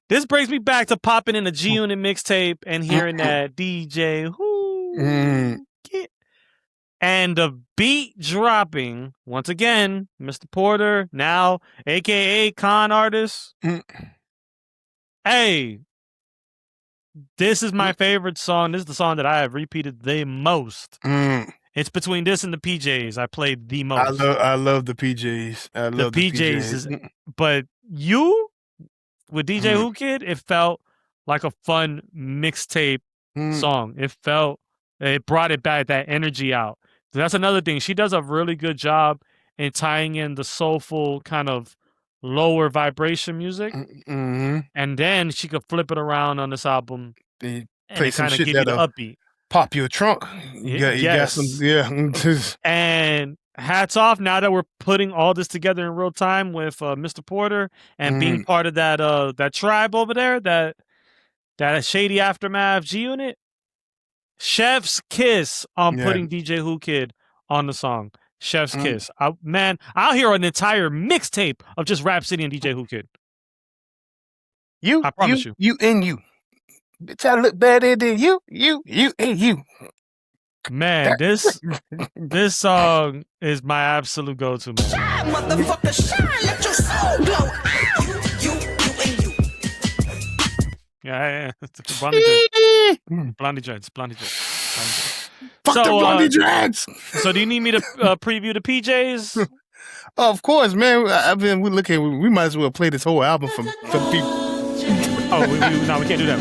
This brings me back to popping in a G-Unit mixtape and hearing that DJ and the beat dropping once again, Mr. Porter, now aka Con Artist. Hey, this is my favorite song. This is the song that I have repeated the most. It's between this and the PJs. I played the most. I love the PJs. I love the PJs. But you with DJ Who Kid, it felt like a fun mixtape song. It brought it back, that energy out. So that's another thing. She does a really good job in tying in the soulful kind of lower vibration music. And then she could flip it around on this album and play it some kind of shit give you the that'll upbeat. pop your trunk. You got some, And hats off now that we're putting all this together in real time with Mr. Porter and being part of that tribe over there, that Shady Aftermath G Unit. Chef's kiss on putting DJ Who Kid on the song. Chef's kiss. Man, I'll hear an entire mixtape of just Rhapsody and DJ Who Kid. I promise you. You and you. Bitch, I look better than you and you. Man, this song is my absolute go-to, man. Shine, motherfucker, shine, let your soul glow. Yeah. Blondie Dreads. Fuck the Blondie Dreads. So do you need me to preview the PJs? Of course, man. We're looking. We might as well play this whole album for the people. Oh, no, we can't do that.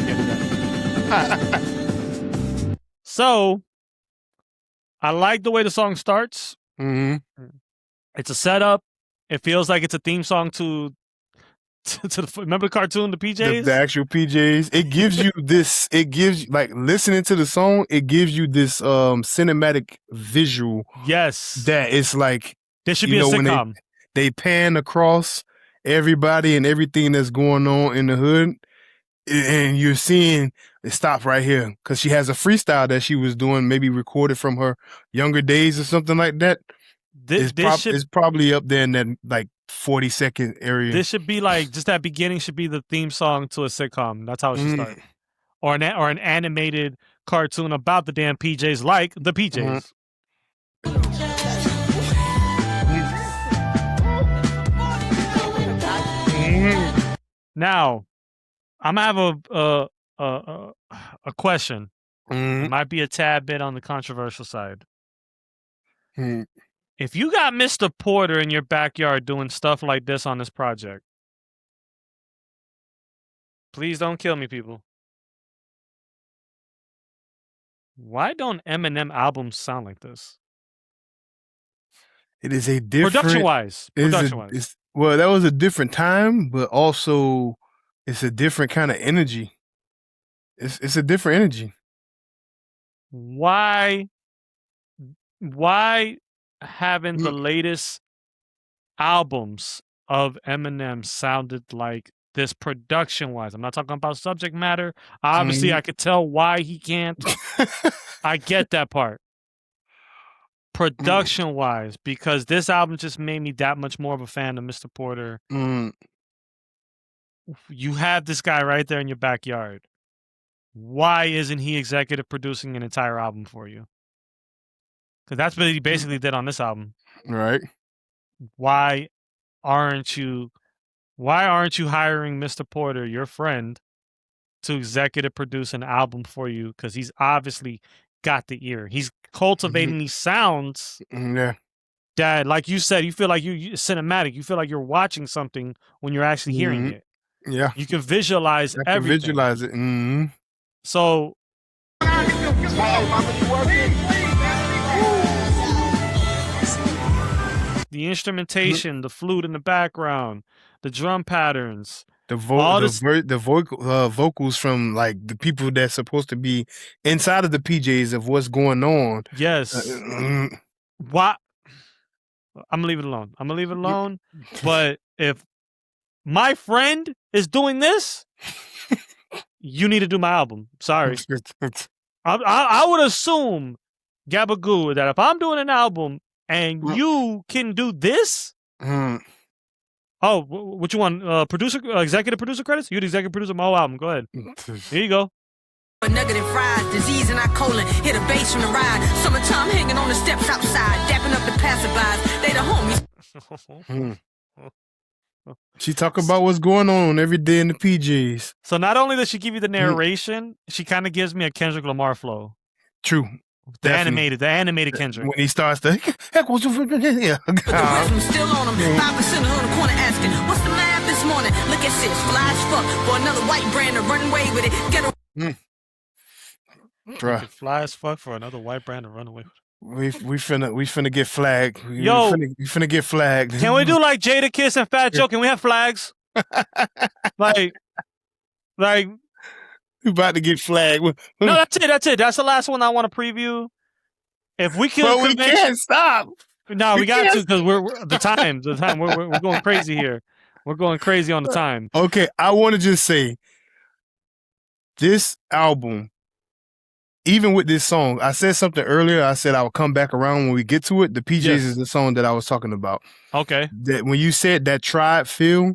So, I like the way the song starts. It's a setup. It feels like it's a theme song to remember the cartoon, the PJs? The actual PJs. It gives you this, like, listening to the song, it gives you this cinematic visual. Yes. That it's like, this should be a sitcom. When they pan across everybody and everything that's going on in the hood, and you're seeing it stop right here because she has a freestyle that she was doing, maybe recorded from her younger days or something like that. It's probably up there in that like 40-second area. This should be like, just that beginning should be the theme song to a sitcom. That's how it should start. Or an animated cartoon about the damn PJs, like the PJs. Now, I'm gonna have a question. It might be a tad bit on the controversial side. If you got Mr. Porter in your backyard doing stuff like this on this project, please don't kill me, people. Why don't Eminem albums sound like this? It is a different... Production-wise. Well, that was a different time, but also it's a different kind of energy. It's a different energy. Why haven't the latest albums of Eminem sounded like this production-wise? I'm not talking about subject matter. Obviously, I could tell why he can't. I get that part. Production-wise, because this album just made me that much more of a fan of Mr. Porter. You have this guy right there in your backyard. Why isn't he executive producing an entire album for you? Because that's what he basically did on this album. Right. Why aren't you hiring Mr. Porter, your friend, to executive produce an album for you? Because he's obviously got the ear. He's cultivating these sounds. That, like you said, you feel like you're cinematic. You feel like you're watching something when you're actually hearing it. Yeah. You can visualize everything. Visualize it. So the instrumentation, the flute in the background, the drum patterns, the vocals from like the people that's supposed to be inside of the PJs of what's going on. Yes. Why? I'm gonna leave it alone. But if my friend is doing this, you need to do my album. Sorry. I would assume, Gabba Goo, that if I'm doing an album and you can do this, oh, what you want? Executive producer credits? You the executive producer of my whole album. Go ahead. Here you go. A nugget and fries, disease in our colon, hit a bass from the ride. Summertime hanging on the steps outside, dapping up the passerbys. They the homies. She talk about what's going on every day in the PJs. So not only does she give you the narration, she kind of gives me a Kendrick Lamar flow. True. The animated Kendrick. When he starts to heck, what's yeah. But the wisdom still on him. 5% on the corner asking, what's the math this morning? Look at sis, fly as fuck for another white brand to run away with it. Get a Bruh. Fly as fuck for another white brand to run away with. We finna get flagged. Yo, we finna get flagged. Can we do like Jada Kiss and Fat Joe? Can we have flags? like we about to get flagged. No, that's it. That's the last one I want to preview. If we can, but we can't stop. No, we got to because we're the time. We're going crazy here. We're going crazy on the time. Okay, I want to just say this album. Even with this song, I said something earlier. I said I would come back around when we get to it. The PJs is the song that I was talking about. Okay. That when you said that tribe feel,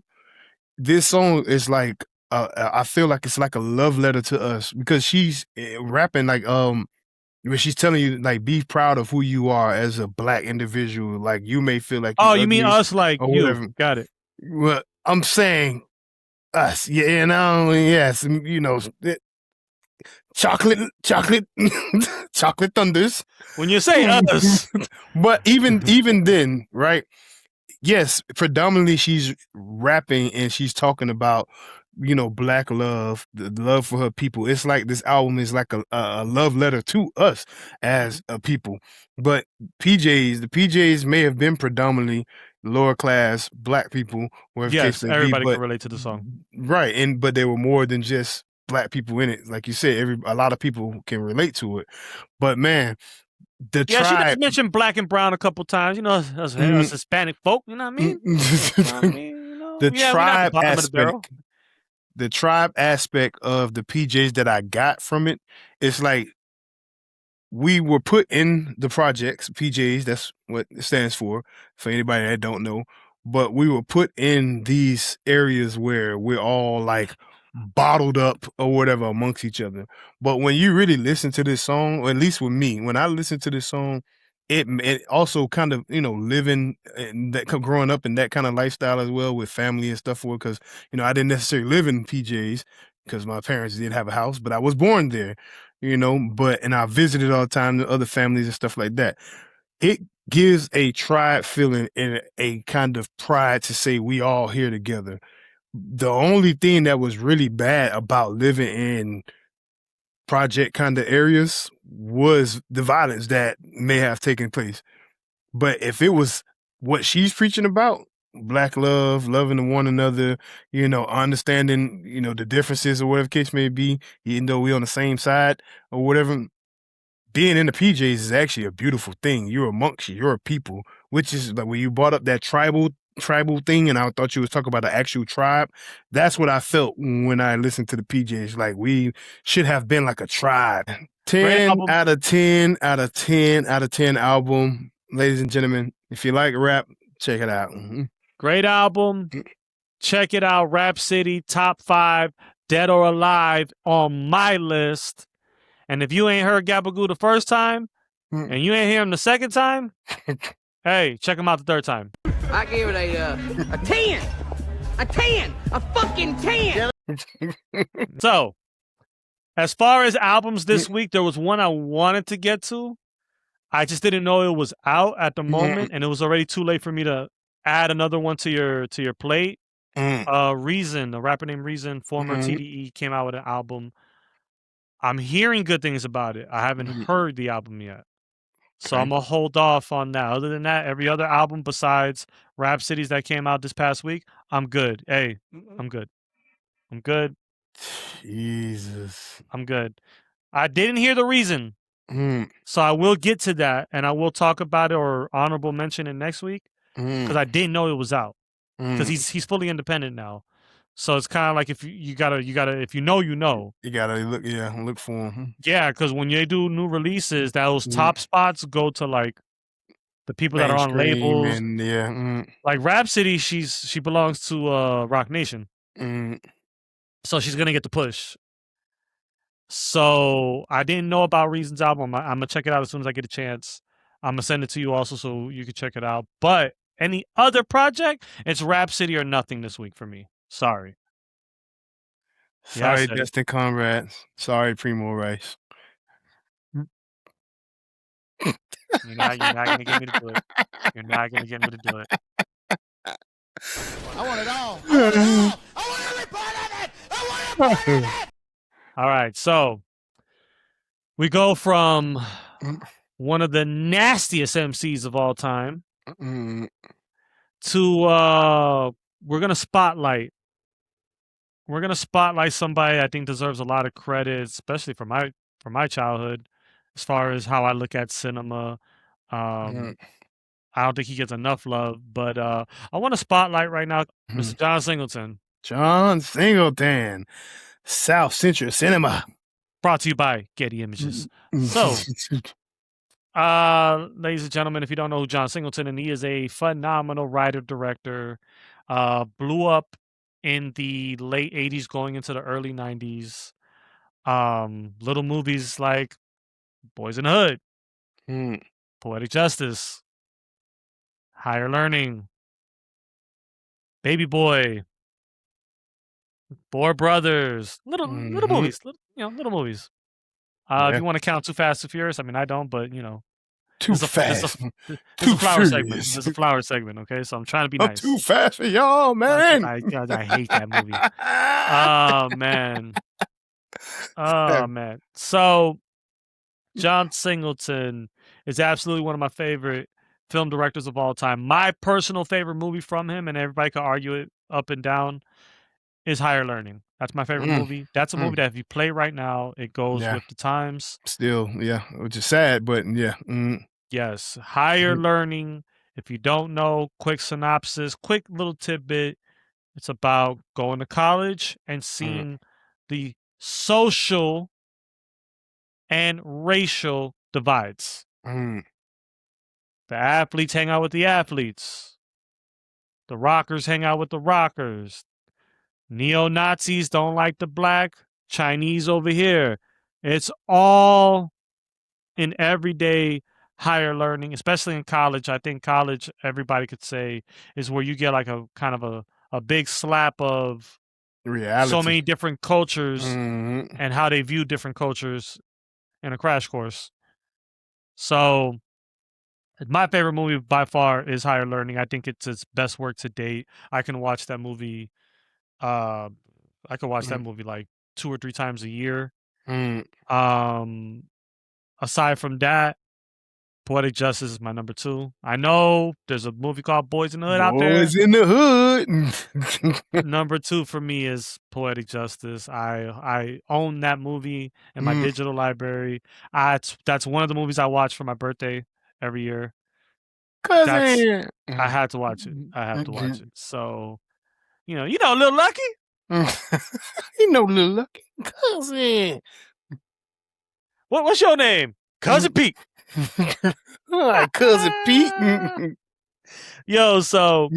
this song is like I feel like it's like a love letter to us because she's rapping like when she's telling you like be proud of who you are as a black individual. Like you may feel like you mean us like you whatever. Got it. Well, I'm saying us. Yeah, and yes, you know. Chocolate thunders. When you say us, but even then, right? Yes, predominantly she's rapping and she's talking about black love, the love for her people. It's like this album is like a love letter to us as a people. But the PJs may have been predominantly lower class black people. Yes, everybody can relate to the song, right? But they were more than just black people in it. Like you said, a lot of people can relate to it. But man, the tribe... she just mentioned black and brown a couple times. Us Hispanic folk. You know what I mean? The tribe aspect. The tribe aspect of the PJs that I got from it, it's like we were put in the projects, PJs, that's what it stands for anybody that don't know. But we were put in these areas where we're all like bottled up or whatever amongst each other. But when you really listen to this song, or at least with me, when I listen to this song, it also kind of, living and that growing up in that kind of lifestyle as well with family and stuff, because, I didn't necessarily live in PJs because my parents did have a house, but I was born there, and I visited all the time to other families and stuff like that. It gives a tribe feeling and a kind of pride to say we all here together. The only thing that was really bad about living in project kind of areas was the violence that may have taken place. But if it was what she's preaching about, black love, loving one another, understanding, the differences or whatever the case may be, even though we're on the same side or whatever, being in the PJs is actually a beautiful thing. You're amongst your people, which is like when you brought up that tribal thing, and I thought you was talking about the actual tribe. That's what I felt when I listened to the PJs. Like we should have been like a tribe. 10 out of 10 out of 10 out of 10 album, ladies and gentlemen. If you like rap, check it out. Mm-hmm. Great album. Check it out. Rhapsody, top 5, dead or alive on my list. And if you ain't heard Gabba the first time, and you ain't hear him the second time, hey, check him out the third time. I gave it a 10. A 10. A fucking 10. So, as far as albums this week, there was one I wanted to get to. I just didn't know it was out at the moment, and it was already too late for me to add another one to your plate. Reason, a rapper named Reason, former TDE, came out with an album. I'm hearing good things about it. I haven't heard the album yet. So I'm going to hold off on that. Other than that, every other album besides Rhapsodies that came out this past week, I'm good. Hey, I'm good. I'm good. Jesus. I'm good. I didn't hear the Reason. So I will get to that, and I will talk about it or honorable mention it next week because I didn't know it was out because he's fully independent now. So it's kind of like if you gotta if you know you gotta look for him. Yeah, because when you do new releases, those top spots go to like the people that are on labels. And, like Rhapsody, she belongs to Rock Nation, so she's gonna get the push. So I didn't know about Reason's album. I'm gonna check it out as soon as I get a chance. I'm gonna send it to you also so you can check it out. But any other project, it's Rhapsody or nothing this week for me. Sorry. Sorry, Destin Conrad. Sorry, Primo Rice. You're not gonna get me to do it. You're not gonna get me to do it. I want it all. I want it all. I want every part of it. I want every part of it. All right, so we go from one of the nastiest MCs of all time to we're gonna spotlight somebody I think deserves a lot of credit, especially for my childhood, as far as how I look at cinema. I don't think he gets enough love, but I want to spotlight right now Mr. John Singleton. John Singleton, South Central Cinema. Brought to you by Getty Images. So, ladies and gentlemen, if you don't know who John Singleton is, he is a phenomenal writer-director. Blew up in the late 80s going into the early 90s. Little movies like Boys in the Hood, Poetic Justice, Higher Learning, Baby Boy, Four Brothers, little movies, little movies. If you want to count Too Fast, Too Furious, I mean, I don't, but Too fast, too flower segment. furious. There's a flower segment, okay? So I'm trying to be I'm nice. too fast for y'all, man. I hate that movie. Oh man. Oh man. So John Singleton is absolutely one of my favorite film directors of all time. My personal favorite movie from him, and everybody can argue it up and down, is Higher Learning. That's my favorite movie. That's a movie that if you play right now, it goes with the times. Still, yeah, which is sad, but yeah. Yes, Higher Learning. If you don't know, quick synopsis, quick little tidbit. It's about going to college and seeing the social and racial divides. The athletes hang out with the athletes. The rockers hang out with the rockers. Neo-Nazis don't like the black Chinese over here. It's all in everyday Higher Learning, especially in college. I think college, everybody could say, is where you get like a kind of a big slap of reality. So many different cultures and how they view different cultures in a crash course. So my favorite movie by far is Higher Learning. I think it's its best work to date. I can watch that movie. I could watch that movie like 2 or 3 times a year. Aside from that, Poetic Justice is my number 2. I know there's a movie called Boys in the Hood out there. Boys in the Hood. Number 2 for me is Poetic Justice. I own that movie in my digital library. That's one of the movies I watch for my birthday every year. I had to watch it. I have to watch it. So, Lil Lucky? Lil Lucky. Cousin. What's your name? Cousin Pete. All right, Cousin Pete. Yo, so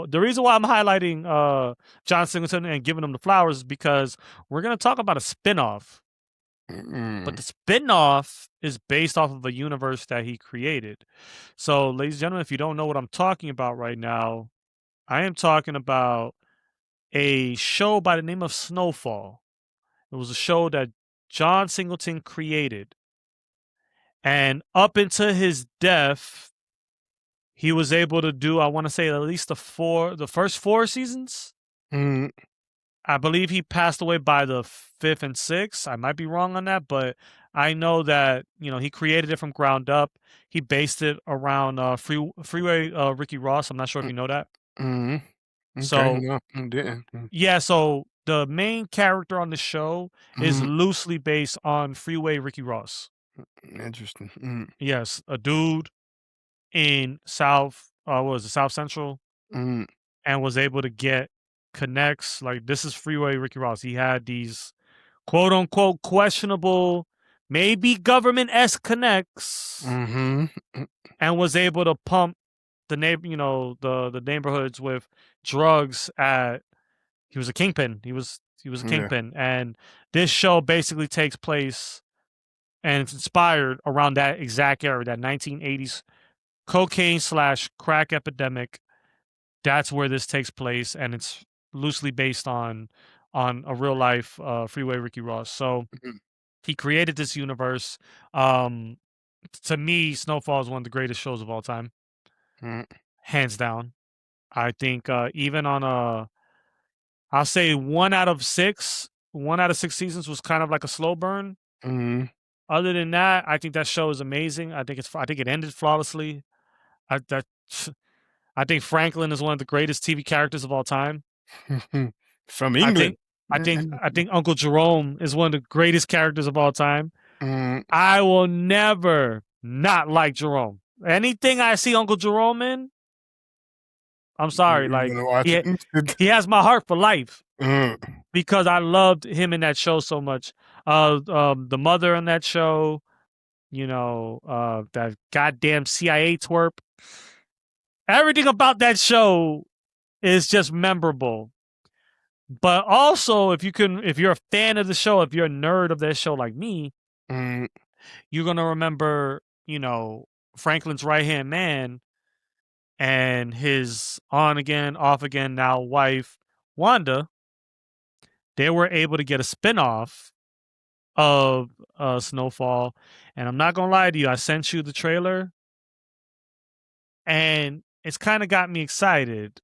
the reason why I'm highlighting John Singleton and giving him the flowers is because we're gonna talk about a spinoff. But the spinoff is based off of a universe that he created. So, ladies and gentlemen, if you don't know what I'm talking about right now, I am talking about a show by the name of Snowfall. It was a show that John Singleton created. And up until his death, he was able to do, I want to say, at least the first 4 seasons. I believe he passed away by the 5th and 6th. I might be wrong on that, but I know that he created it from ground up. He based it around Freeway Ricky Ross. I'm not sure if you know that. Okay, So no, I didn't. yeah, so the main character on the show is loosely based on Freeway Ricky Ross. Interesting. Yes, a dude in South Central, and was able to get connects. Like, this is Freeway Ricky Ross. He had these quote unquote questionable, maybe government-esque connects, and was able to pump the neighborhoods with drugs he was a kingpin. He was a kingpin. And this show basically takes place and it's inspired around that exact era, that 1980s cocaine/crack epidemic. That's where this takes place, and it's loosely based on a real life Freeway Ricky Ross. So he created this universe. to me, Snowfall is one of the greatest shows of all time, hands down. I think even on I'll say 1 out of 6 seasons was kind of like a slow burn. Other than that, I think that show is amazing. I think it ended flawlessly. I think Franklin is one of the greatest TV characters of all time. From England. I think Uncle Jerome is one of the greatest characters of all time. I will never not like Jerome. Anything I see Uncle Jerome in, I'm sorry, like he has my heart for life because I loved him in that show so much. The mother in that show, that goddamn CIA twerp. Everything about that show is just memorable. But also, if you're a fan of the show, if you're a nerd of that show like me, you're gonna remember, Franklin's right-hand man and his on again, off again now wife, Wanda. They were able to get a spinoff of Snowfall. And I'm not gonna lie to you, I sent you the trailer. And it's kind of got me excited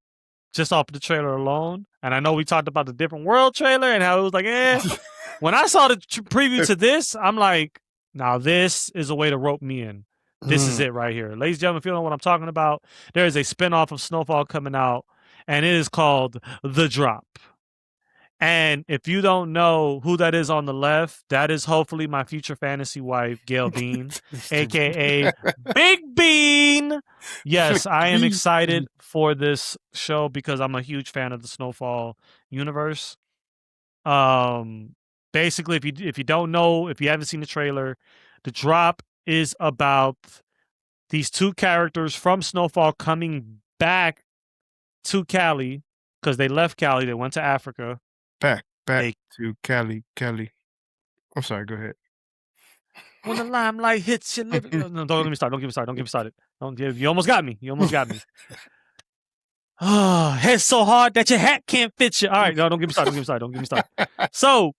just off the trailer alone. And I know we talked about the Different World trailer and how it was like, When I saw the preview to this, I'm like, now this is a way to rope me in. This is it right here. Ladies and gentlemen, if you don't know what I'm talking about, there is a spinoff of Snowfall coming out, and it is called The Drop. And if you don't know who that is on the left, that is hopefully my future fantasy wife, Gail Bean, a.k.a. Big Bean. Yes, I am excited for this show because I'm a huge fan of the Snowfall universe. Basically, if you don't know, if you haven't seen the trailer, The Drop is about these two characters from Snowfall coming back to Cali because they left Cali. They went to Africa. Back to Cali. I'm sorry, go ahead. When the limelight hits your living... No, don't get me started. You almost got me. Oh, head so hard that your hat can't fit you. All right, no, don't get me started. So,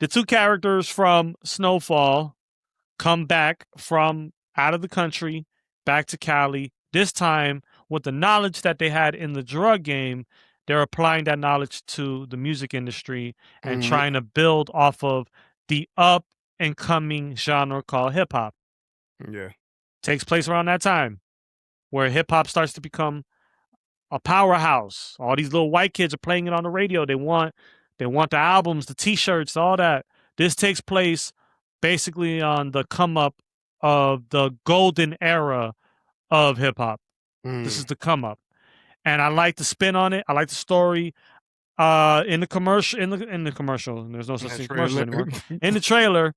the two characters from Snowfall come back from out of the country, back to Cali. This time, with the knowledge that they had in the drug game, they're applying that knowledge to the music industry and trying to build off of the up-and-coming genre called hip-hop. Yeah. Takes place around that time, where hip-hop starts to become a powerhouse. All these little white kids are playing it on the radio. They want the albums, the T-shirts, all that. This takes place basically on the come-up of the golden era of hip-hop. This is the come-up. And I like the spin on it. I like the story. In the commercial, there's no such thing as commercials anymore. In the trailer,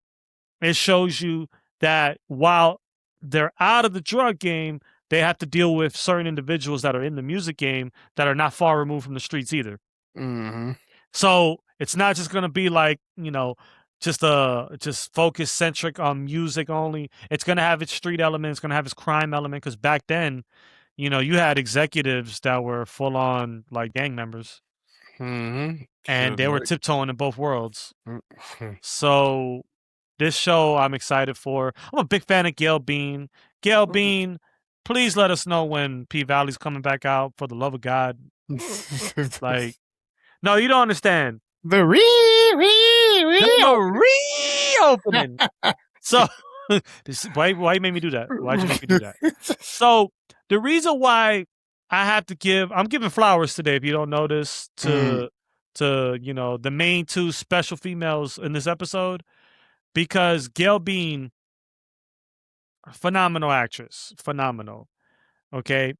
it shows you that while they're out of the drug game, they have to deal with certain individuals that are in the music game that are not far removed from the streets either. So it's not just going to be like, just focus centric on music only. It's going to have its street element. It's going to have its crime element. Because back then, you had executives that were full on like gang members. And they were tiptoeing in both worlds. So this show I'm excited for. I'm a big fan of Gail Bean. Gail Bean, please let us know when P-Valley's coming back out, for the love of God. Like, no, you don't understand. The reopening. So, why you made me do that? Why'd you make me do that? So, the reason why I'm giving flowers today, if you don't notice, to the main two special females in this episode, because Gail Bean, phenomenal actress, phenomenal. Okay.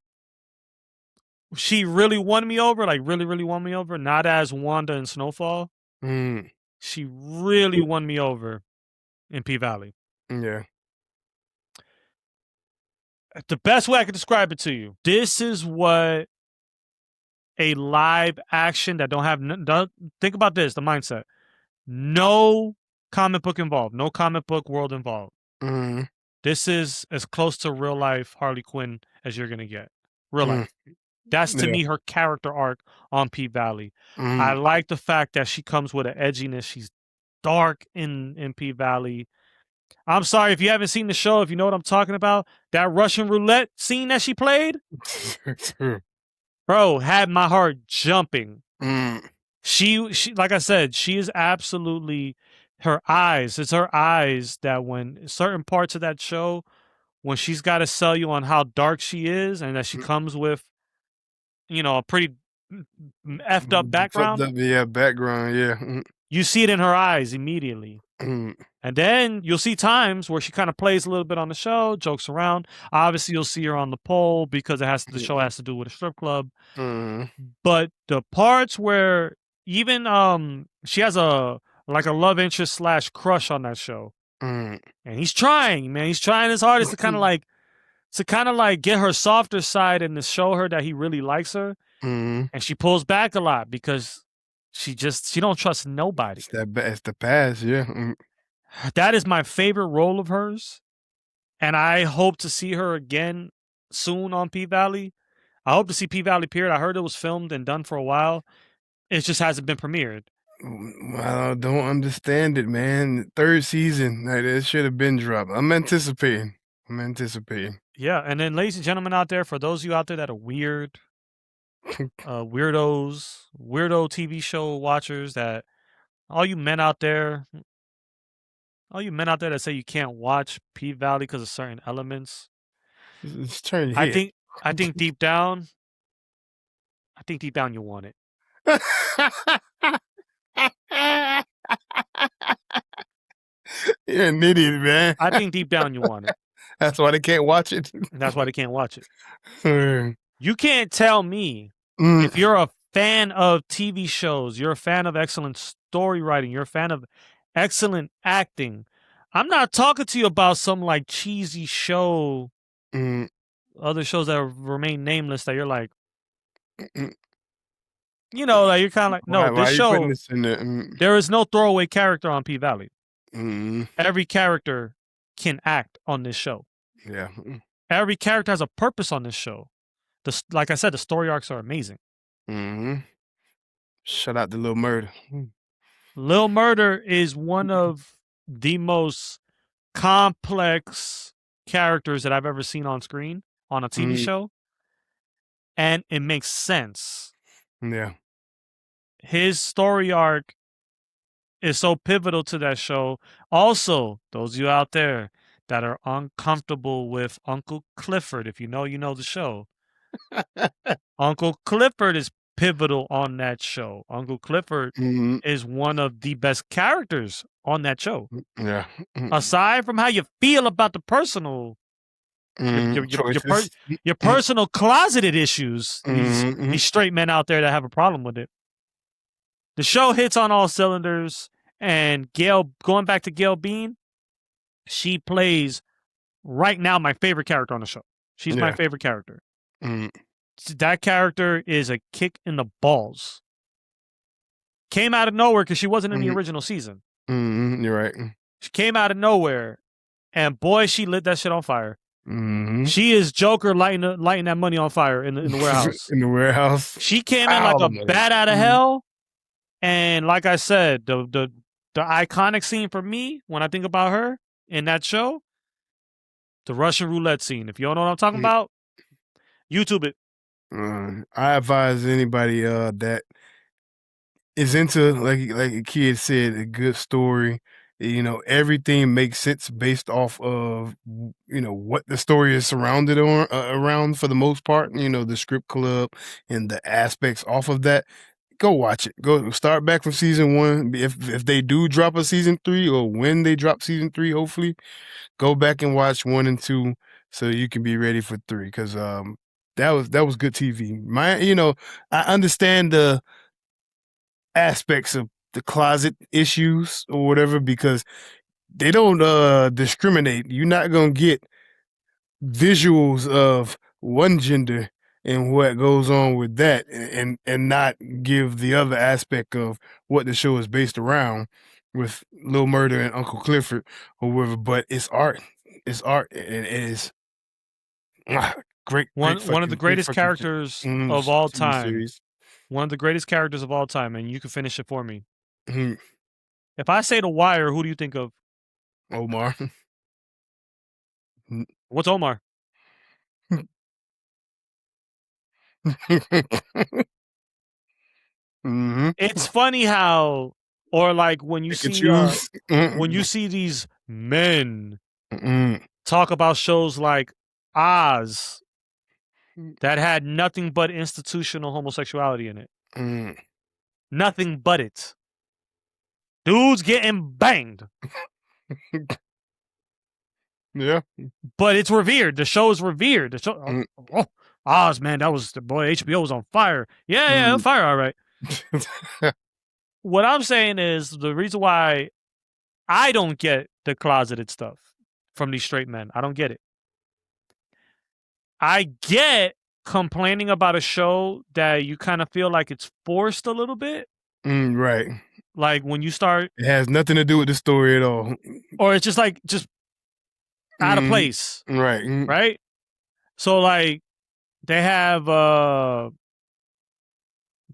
She really won me over, like really won me over, not as Wanda in Snowfall. She really won me over in P-Valley. Yeah. The best way I could describe it to you, this is what a live action that think about this, the mindset. No comic book involved, no comic book world involved. This is as close to real life Harley Quinn as you're going to get. Real life. That's to me her character arc on P-Valley. I like the fact that she comes with an edginess. She's dark in P-Valley. I'm sorry if you haven't seen the show, if you know what I'm talking about. That Russian roulette scene that she played, bro, had my heart jumping. She like I said, she is absolutely her eyes. It's her eyes that when certain parts of that show, when she's got to sell you on how dark she is and that she comes with, a pretty effed up background. Background, yeah. You see it in her eyes immediately. And then you'll see times where she kind of plays a little bit on the show, jokes around. Obviously, you'll see her on the pole because the show has to do with a strip club. But the parts where even she has a love interest / crush on that show, and he's trying, man. He's trying his hardest to kind of like get her softer side and to show her that he really likes her. And she pulls back a lot because she don't trust nobody. It's the past, yeah. That is my favorite role of hers, and I hope to see her again soon on P-Valley. I hope to see P-Valley period. I heard it was filmed and done for a while. It just hasn't been premiered. I don't understand it, man. 3rd season, it should have been dropped. I'm anticipating. Yeah, and then ladies and gentlemen out there, for those of you out there that are weird, weirdo TV show watchers, that all you men out there that say you can't watch P-Valley because of certain elements, it's turning. I think deep down you want it. You're an idiot, man. I think deep down you want it. That's why they can't watch it. That's why they can't watch it. You can't tell me if you're a fan of TV shows, you're a fan of excellent story writing, you're a fan of excellent acting. I'm not talking to you about some like cheesy show, other shows that remain nameless that you're like, like you're kind of like, no, this show, there is no throwaway character on P-Valley. Every character can act on this show. Yeah. Every character has a purpose on this show. Like I said, the story arcs are amazing. Shout out to Lil Murder. Lil Murder is one of the most complex characters that I've ever seen on screen on a TV show. And it makes sense. Yeah. His story arc is so pivotal to that show. Also, those of you out there that are uncomfortable with Uncle Clifford, if you know the show. Uncle Clifford is pivotal on that show. Uncle Clifford is one of the best characters on that show. Yeah. Aside from how you feel about the personal, your personal closeted issues, these straight men out there that have a problem with it. The show hits on all cylinders, and going back to Gail Bean, she plays right now my favorite character on the show. She's my favorite character. That character is a kick in the balls. Came out of nowhere because she wasn't in the original season. You're right. She came out of nowhere, and boy, she lit that shit on fire. She is Joker lighting that money on fire in the warehouse. In the warehouse. She came in like a bat out of hell. And like I said, the iconic scene for me when I think about her in that show, the Russian roulette scene. If you don't know what I'm talking about, YouTube it. I advise anybody that is into, like a kid said, a good story. Everything makes sense based off of what the story is surrounded around for the most part. The script club and the aspects off of that. Go watch it. Go start back from season 1. If they do drop a season 3, or when they drop season 3, hopefully, go back and watch 1 and 2 so you can be ready for 3. Because that was good TV. I understand the aspects of the closet issues or whatever, because they don't discriminate. You're not gonna get visuals of one gender and what goes on with that, and not give the other aspect of what the show is based around with Lil Murder and Uncle Clifford or whatever. But it's art. It's art, and it is great. One of the greatest characters of all time. Series. One of the greatest characters of all time, and you can finish it for me. If I say The Wire, who do you think of? Omar. What's Omar? Mm-hmm. It's funny how, or like when you Pick and see choose. when you see these men Mm-mm. talk about shows like Oz that had nothing but institutional homosexuality in it. Mm. Nothing but it. Dudes getting banged. Yeah. But it's revered. The show is revered. The show, Oz, man, that was the boy. HBO was on fire. Yeah, fire, all right. What I'm saying is the reason why I don't get the closeted stuff from these straight men. I don't get it. I get complaining about a show that you kind of feel like it's forced a little bit. Right. Like when you start, it has nothing to do with the story at all. Or it's just like out of place. Right. Right? So like they have the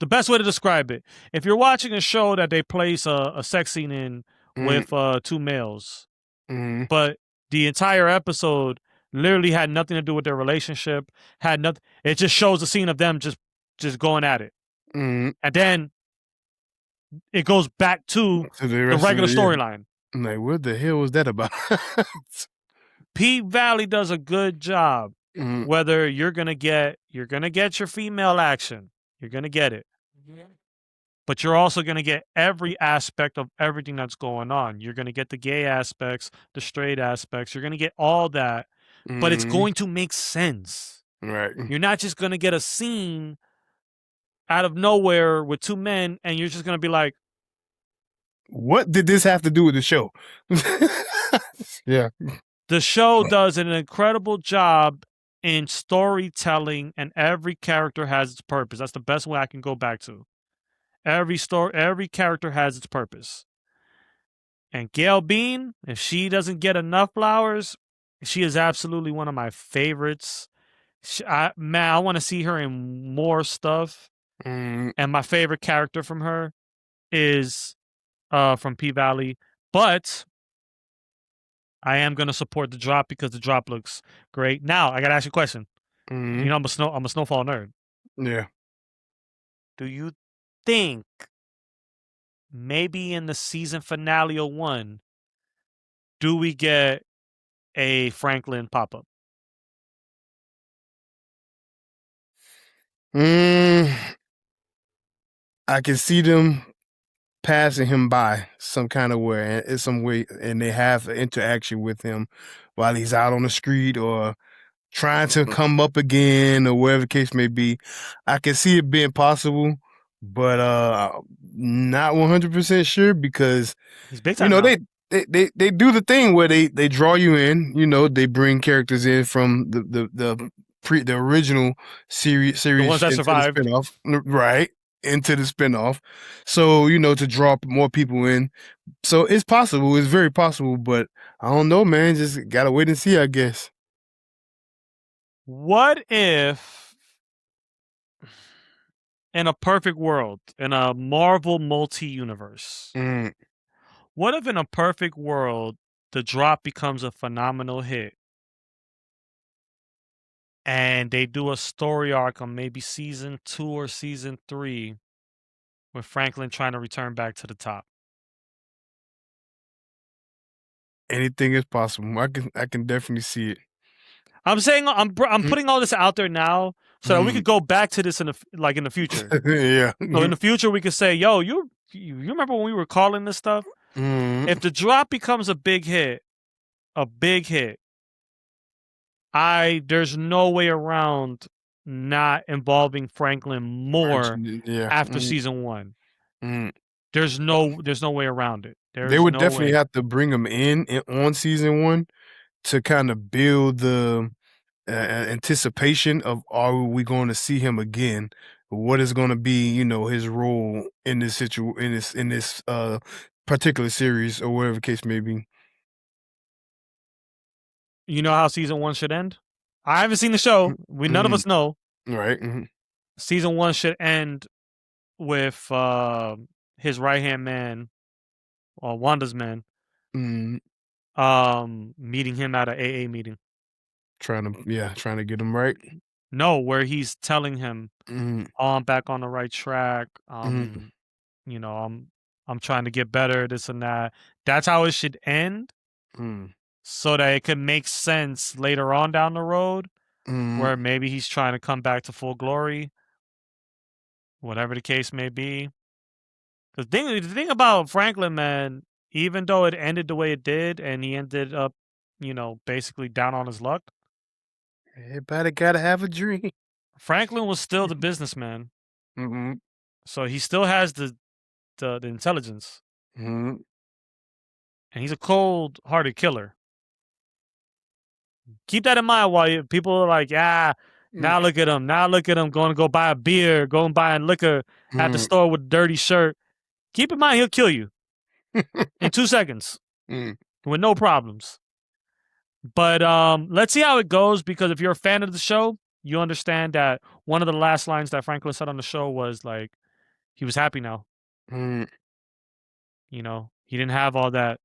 best way to describe it. If you're watching a show that they place a sex scene in with two males, but the entire episode literally had nothing to do with their relationship, had nothing. It just shows a scene of them just going at it, and then it goes back to the regular storyline. I'm like, what the hell was that about? P Valley does a good job. Whether you're gonna get your female action, you're gonna get it, but you're also gonna get every aspect of everything that's going on. You're gonna get the gay aspects, the straight aspects. You're gonna get all that, but it's going to make sense. Right. You're not just gonna get a scene out of nowhere with two men, and you're just gonna be like, what did this have to do with the show? Yeah. The show does an incredible job in storytelling, and every character has its purpose. That's the best way I can go back to. Every character has its purpose. And Gail Bean, if she doesn't get enough flowers, she is absolutely one of my favorites. I want to see her in more stuff. And my favorite character from her is from P Valley, but I am going to support the drop because the drop looks great. Now, I got to ask you a question. You know, I'm a Snowfall nerd. Yeah. Do you think maybe in the season finale of 1, do we get a Franklin pop-up? I can see them passing him by some kind of way, in some way, and they have an interaction with him while he's out on the street or trying to come up again or whatever the case may be. I can see it being possible, but not 100% sure because he's big you time know now. they do the thing where they draw you in. You know, they bring characters in from the original series The ones that into survived. the spinoff, right? Into the spinoff. So, you know, to draw more people in. So it's possible. It's very possible, but I don't know, man. Just gotta wait and see, I guess. What if, in a perfect world, in a Marvel multi-universe, what if in a perfect world, the drop becomes a phenomenal hit and they do a story arc on maybe season 2 or season 3 with Franklin trying to return back to the top? Anything is possible. I can definitely see it. I'm saying I'm putting all this out there now so that we could go back to this in the future. Yeah. So in the future we could say, "Yo, you remember when we were calling this stuff?" If the drop becomes a big hit, there's no way around not involving Franklin more after season 1. There's no way around it. They would definitely have to bring him in on season 1 to kind of build the anticipation of, are we going to see him again? What is going to be, you know, his role in this in this particular series or whatever the case may be. You know how season 1 should end? I haven't seen the show. None of us know. Right. Season 1 should end with his right-hand man, or Wanda's man, meeting him at an AA meeting. Trying to get him right. No, where he's telling him, Mm, "Oh, I'm back on the right track. mm, You know, I'm trying to get better, this and that." That's how it should end, mm, so that it could make sense later on down the road, mm. where maybe he's trying to come back to full glory, whatever the case may be. The thing about Franklin, man, even though it ended the way it did, and he ended up, basically down on his luck, Everybody gotta have a dream. Franklin was still the businessman. Mm-hmm. So he still has the intelligence, Mm-hmm. and he's a cold-hearted killer. Keep that in mind while people are like, now look at him. Now look at him going to go buy a beer, going buying liquor at the store with a dirty shirt. Keep in mind, he'll kill you in 2 seconds with no problems. But let's see how it goes, because if you're a fan of the show, you understand that one of the last lines that Franklin said on the show was like, he was happy now. Mm. You know, he didn't have all that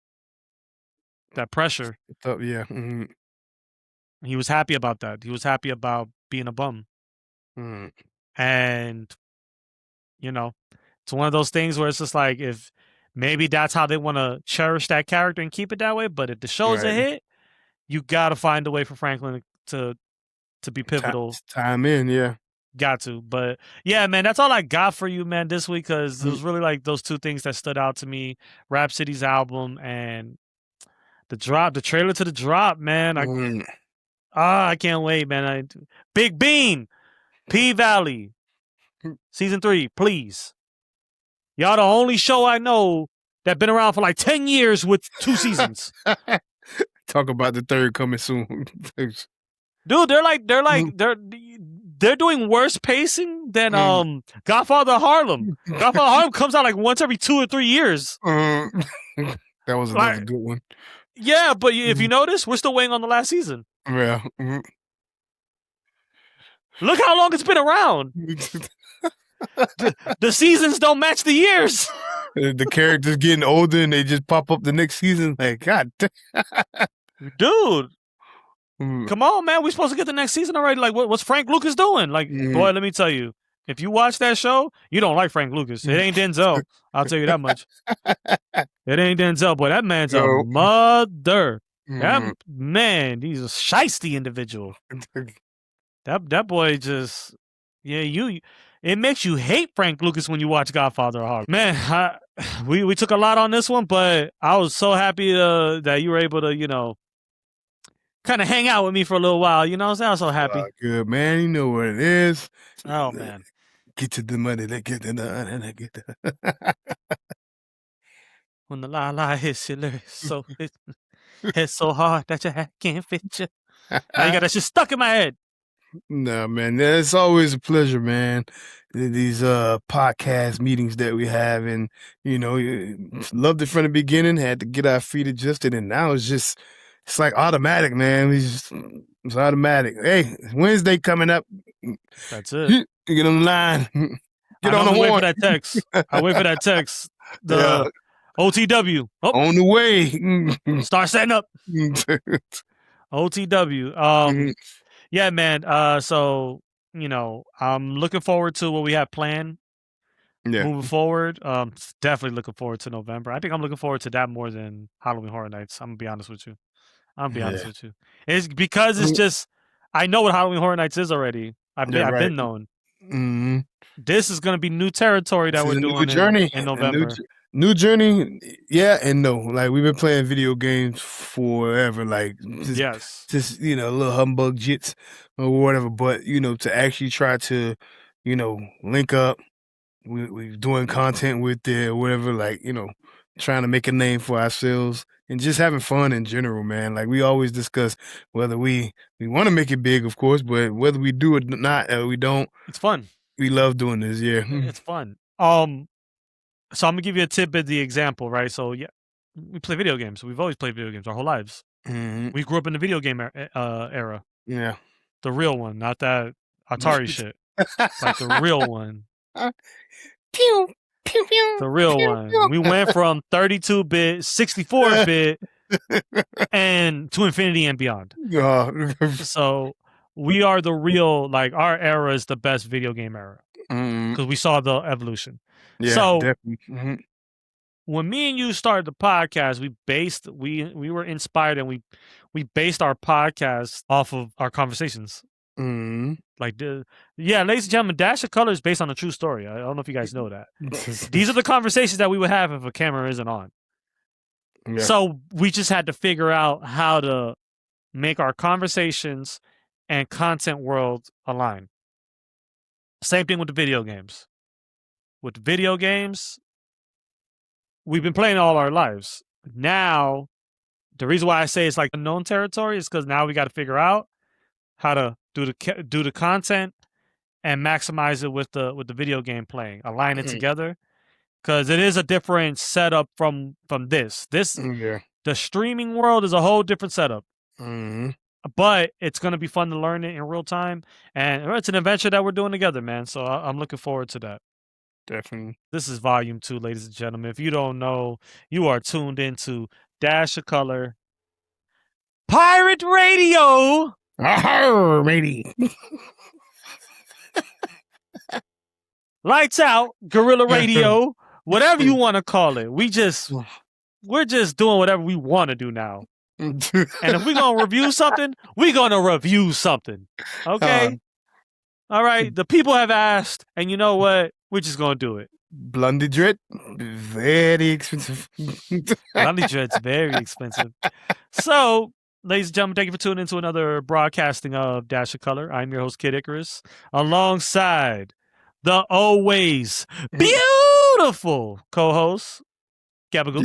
pressure. Yeah. Mm-hmm. He was happy about that. He was happy about being a bum. Mm. And, it's one of those things where it's just like, if maybe that's how they want to cherish that character and keep it that way. But if the show's a hit, you got to find a way for Franklin to be pivotal. Time in, yeah. Got to. But yeah, man, that's all I got for you, man, this week, because it was really like those two things that stood out to me: Rhapsody's album and the trailer to the drop, man. I can't wait, man. Big Bean, P Valley, season 3, please. Y'all the only show I know that been around for like 10 years with 2 seasons. Talk about the third coming soon. Dude, they're doing worse pacing than Godfather Harlem. Godfather Harlem comes out like once every 2 or 3 years. That was another good one. Yeah, but if you notice, we're still waiting on the last season. Yeah. Look how long it's been around. The seasons don't match the years. The characters getting older and they just pop up the next season. Like, God damn. Dude. Come on, man. We're supposed to get the next season already. Like, what's Frank Lucas doing? Like, boy, let me tell you. If you watch that show, you don't like Frank Lucas. It ain't Denzel. I'll tell you that much. It ain't Denzel, boy. That man's a mother. That man, he's a shiesty individual. That boy just, it makes you hate Frank Lucas when you watch Godfather Hard. Man, we took a lot on this one, but I was so happy that you were able to, kind of hang out with me for a little while. You know what I'm saying? I was so happy. Good, man. You know what it is. Oh, man. Get to the money. Get the When the la hits you, it's so hard that your hat can't fit you. Now you got that shit stuck in my head. No, man. It's always a pleasure, man. These podcast meetings that we have, and loved it from the beginning. Had to get our feet adjusted, and now it's like automatic, man. It's automatic. Hey, Wednesday coming up. That's it. Get on the line. Get on the horn. Wait for that text. I wait for that text. The OTW. Oh. On the way. Start setting up. OTW. Yeah, man. So, I'm looking forward to what we have planned. Yeah. Moving forward. Definitely looking forward to November. I think I'm looking forward to that more than Halloween Horror Nights. I'm gonna be honest with you. It's because it's just, I know what Halloween Horror Nights is already. I've been known. Mm-hmm. This is going to be new territory that we're doing in November. New journey, yeah and no. Like, we've been playing video games forever. Like, just a little humbug jits or whatever. But to actually try to, link up. We're doing content with it or whatever. Like, trying to make a name for ourselves and just having fun in general, man. Like, we always discuss whether we want to make it big, of course, but whether we do it or not, we don't. It's fun. We love doing this, yeah. It's fun. So I'm gonna give you a tidbit, the example, right? So yeah, we play video games. We've always played video games our whole lives. Mm-hmm. We grew up in the video game era. Yeah, the real one, not that Atari shit. Like the real one. Pew, pew, pew. The real one. We went from 32-bit, 64-bit and to infinity and beyond. Uh, So we are the real, like, our era is the best video game era because we saw the evolution. yeah, So definitely. Mhm. when me and you started the podcast, we were inspired, and we based our podcast off of our conversations. Mhm. Like, ladies and gentlemen, Dash of Color is based on a true story. I don't know if you guys know that. These are the conversations that we would have if a camera isn't on. Yeah. So we just had to figure out how to make our conversations and content world align. Same thing with the video games. With the video games, we've been playing all our lives. Now, the reason why I say it's like unknown territory is because now we got to figure out how to do the content and maximize it with the video game playing, align it together, because it is a different setup from this. The streaming world is a whole different setup. But it's going to be fun to learn it in real time, and it's an adventure that we're doing together, man. So I'm looking forward to that. Definitely. This is volume 2, ladies and gentlemen. If you don't know, you are tuned into Dash of Color Pirate Radio. Matey. Lights out, Guerrilla Radio, whatever you want to call it. We're just doing whatever we want to do now. And if we're going to review something, we're going to review something. Okay? All right. The people have asked, and you know what? We're just going to do it. Blondie Dread, very expensive. Blondie Dread's very expensive. So, ladies and gentlemen, thank you for tuning into another broadcasting of Dash of Color. I'm your host, Kid Icarus, alongside the always beautiful co-host, Gabba.